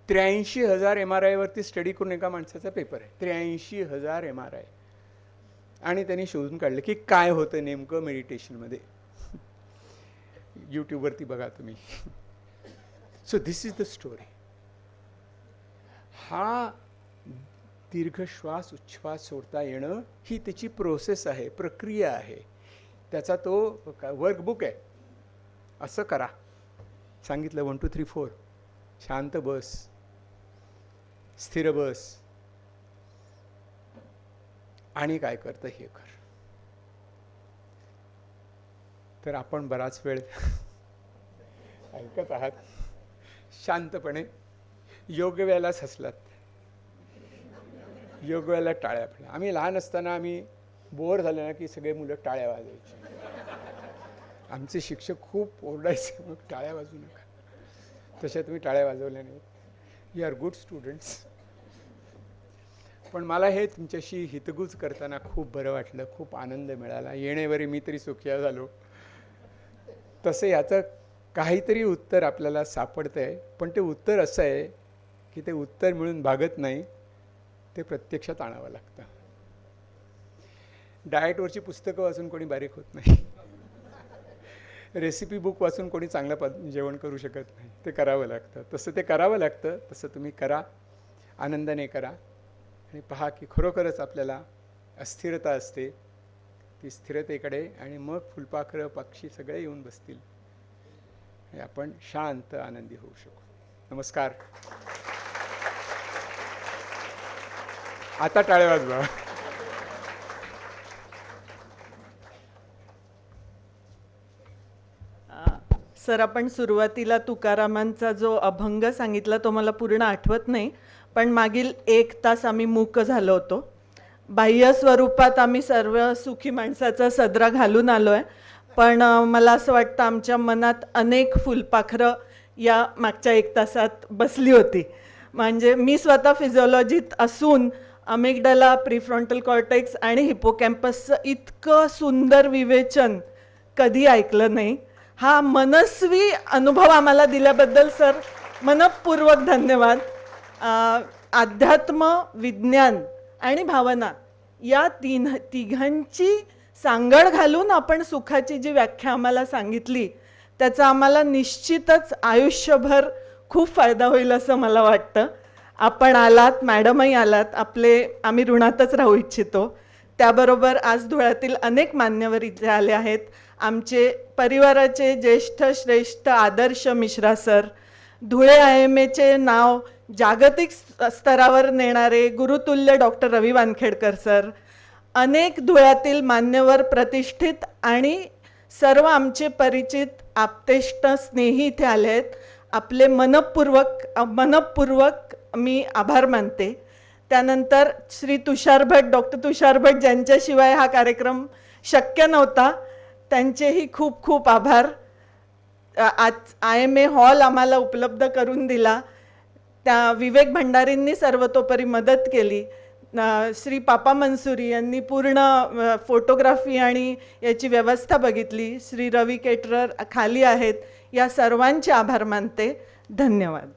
83,000 MRI वरती स्टडी करून एका माणसाचा पेपर आहे. 83,000 MRI. आणि त्यांनी शोधून काढलं की काय होतं नेमकं मेडिटेशनमध्ये. यूट्यूबवरती बघा तुम्ही. So this is the story. हा दीर्घ श्वास उच्छ्वास सोडता येणं ही त्याची प्रोसेस आहे, प्रक्रिया आहे. त्याचा तो वर्कबुक आहे. असं करा सांगितलं, 1 2 3 4. शांत बस, स्थिर बस, आणि काय करतं हे कर. तर आपण बराच वेळ ऐकत आहात शांतपणे. योग्य वेळेलाच हसलात, योग्य वेळेला टाळ्या पडल्या. आम्ही लहान असताना आम्ही बोर झाले ना की सगळे मुलं टाळ्या वाजवायचे. आमचे शिक्षक खूप ओरडायचे, मग टाळ्या वाजवू नका. तशा तुम्ही टाळ्या वाजवल्या नाहीत. You are good students. पण मला हे तुमच्याशी हितगुज करताना खूप बरं वाटलं, खूप आनंद मिळाला. येणेवरी मी तरी सुखिया झालो. तसं याचं काहीतरी उत्तर आपल्याला सापडतं आहे. पण ते उत्तर असं आहे की ते उत्तर मिळून भागत नाही, ते प्रत्यक्षात आणावं लागतं. डाएटवरची पुस्तकं वाचून कोणी बारीक होत नाही. रेसिपी बुक वाचून कोणी चांगलं जेवण करू शकत नाही. ते करावं लागतं. तसं ते करावं लागतं. तसं तुम्ही करा, आनंदाने करा, आणि पहा की खरोखरच आपल्याला अस्थिरता असते, ती स्थिरतेकडे, आणि मग फुलपाखरं पक्षी सगळे येऊन बसतील आणि आपण शांत आनंदी होऊ शकू. नमस्कार. आता टाळ्या वाजवा. सर, आपण सुरुवातीला तुकारामांचा जो अभंग सांगितला तो मला पूर्ण आठवत नाही, पण मागील 1 तास आम्ही मूक झालो होतो. बाह्य स्वरूपात आम्ही सर्व सुखी माणसाचा सदरा घालून आलो आहे, पण मला असं वाटतं आमच्या मनात अनेक फुलपाखरं या मागच्या 1 तासात बसली होती. म्हणजे मी स्वतः फिजिओलॉजीत असून अमिगडाला, प्रीफ्रंटल कॉर्टेक्स आणि हिपोकॅम्पसचं इतकं सुंदर विवेचन कधी ऐकलं नाही. हा मनस्वी अनुभव आम्हाला दिल्याबद्दल सर मनपूर्वक धन्यवाद. अध्यात्म, विज्ञान आणि भावना या तिघांची सांगड घालून आपण सुखाची जी व्याख्या आम्हाला सांगितली त्याचा आम्हाला निश्चितच आयुष्यभर खूप फायदा होईल असं मला वाटतं. आपण आलात, मॅडमही आलात, आम्ही ऋणातच राहू इच्छितो. त्याबरोबर आज धुळ्यातील अनेक मान्यवर इथे आले आहेत. आमचे परिवाराचे ज्येष्ठ श्रेष्ठ आदर्श मिश्रा सर, धुळे IMAचे नाव जागतिक स्तरावर नेणारे गुरुतुल्य डॉक्टर रवी वानखेडकर सर, अनेक धुळ्यातील मान्यवर प्रतिष्ठित आणि सर्व आमचे परिचित आप्तेष्ट स्नेही इथे आले आहेत. आपले मनपूर्वक मी आभार मानते. त्यानंतर श्री तुषार भट, डॉक्टर तुषार भट, ज्यांच्याशिवाय हा कार्यक्रम शक्य नव्हता, त्यांचेही खूप खूप आभार. आज IMA हॉल आम्हाला उपलब्ध करून दिला, त्या विवेक भंडारींनी सर्वतोपरी मदत केली. श्री पापा मंसुरी यांनी पूर्ण फोटोग्राफी आणि याची व्यवस्था बघितली. श्री रवी केटरर खाली आहेत. या सर्वांचे आभार मानते. धन्यवाद.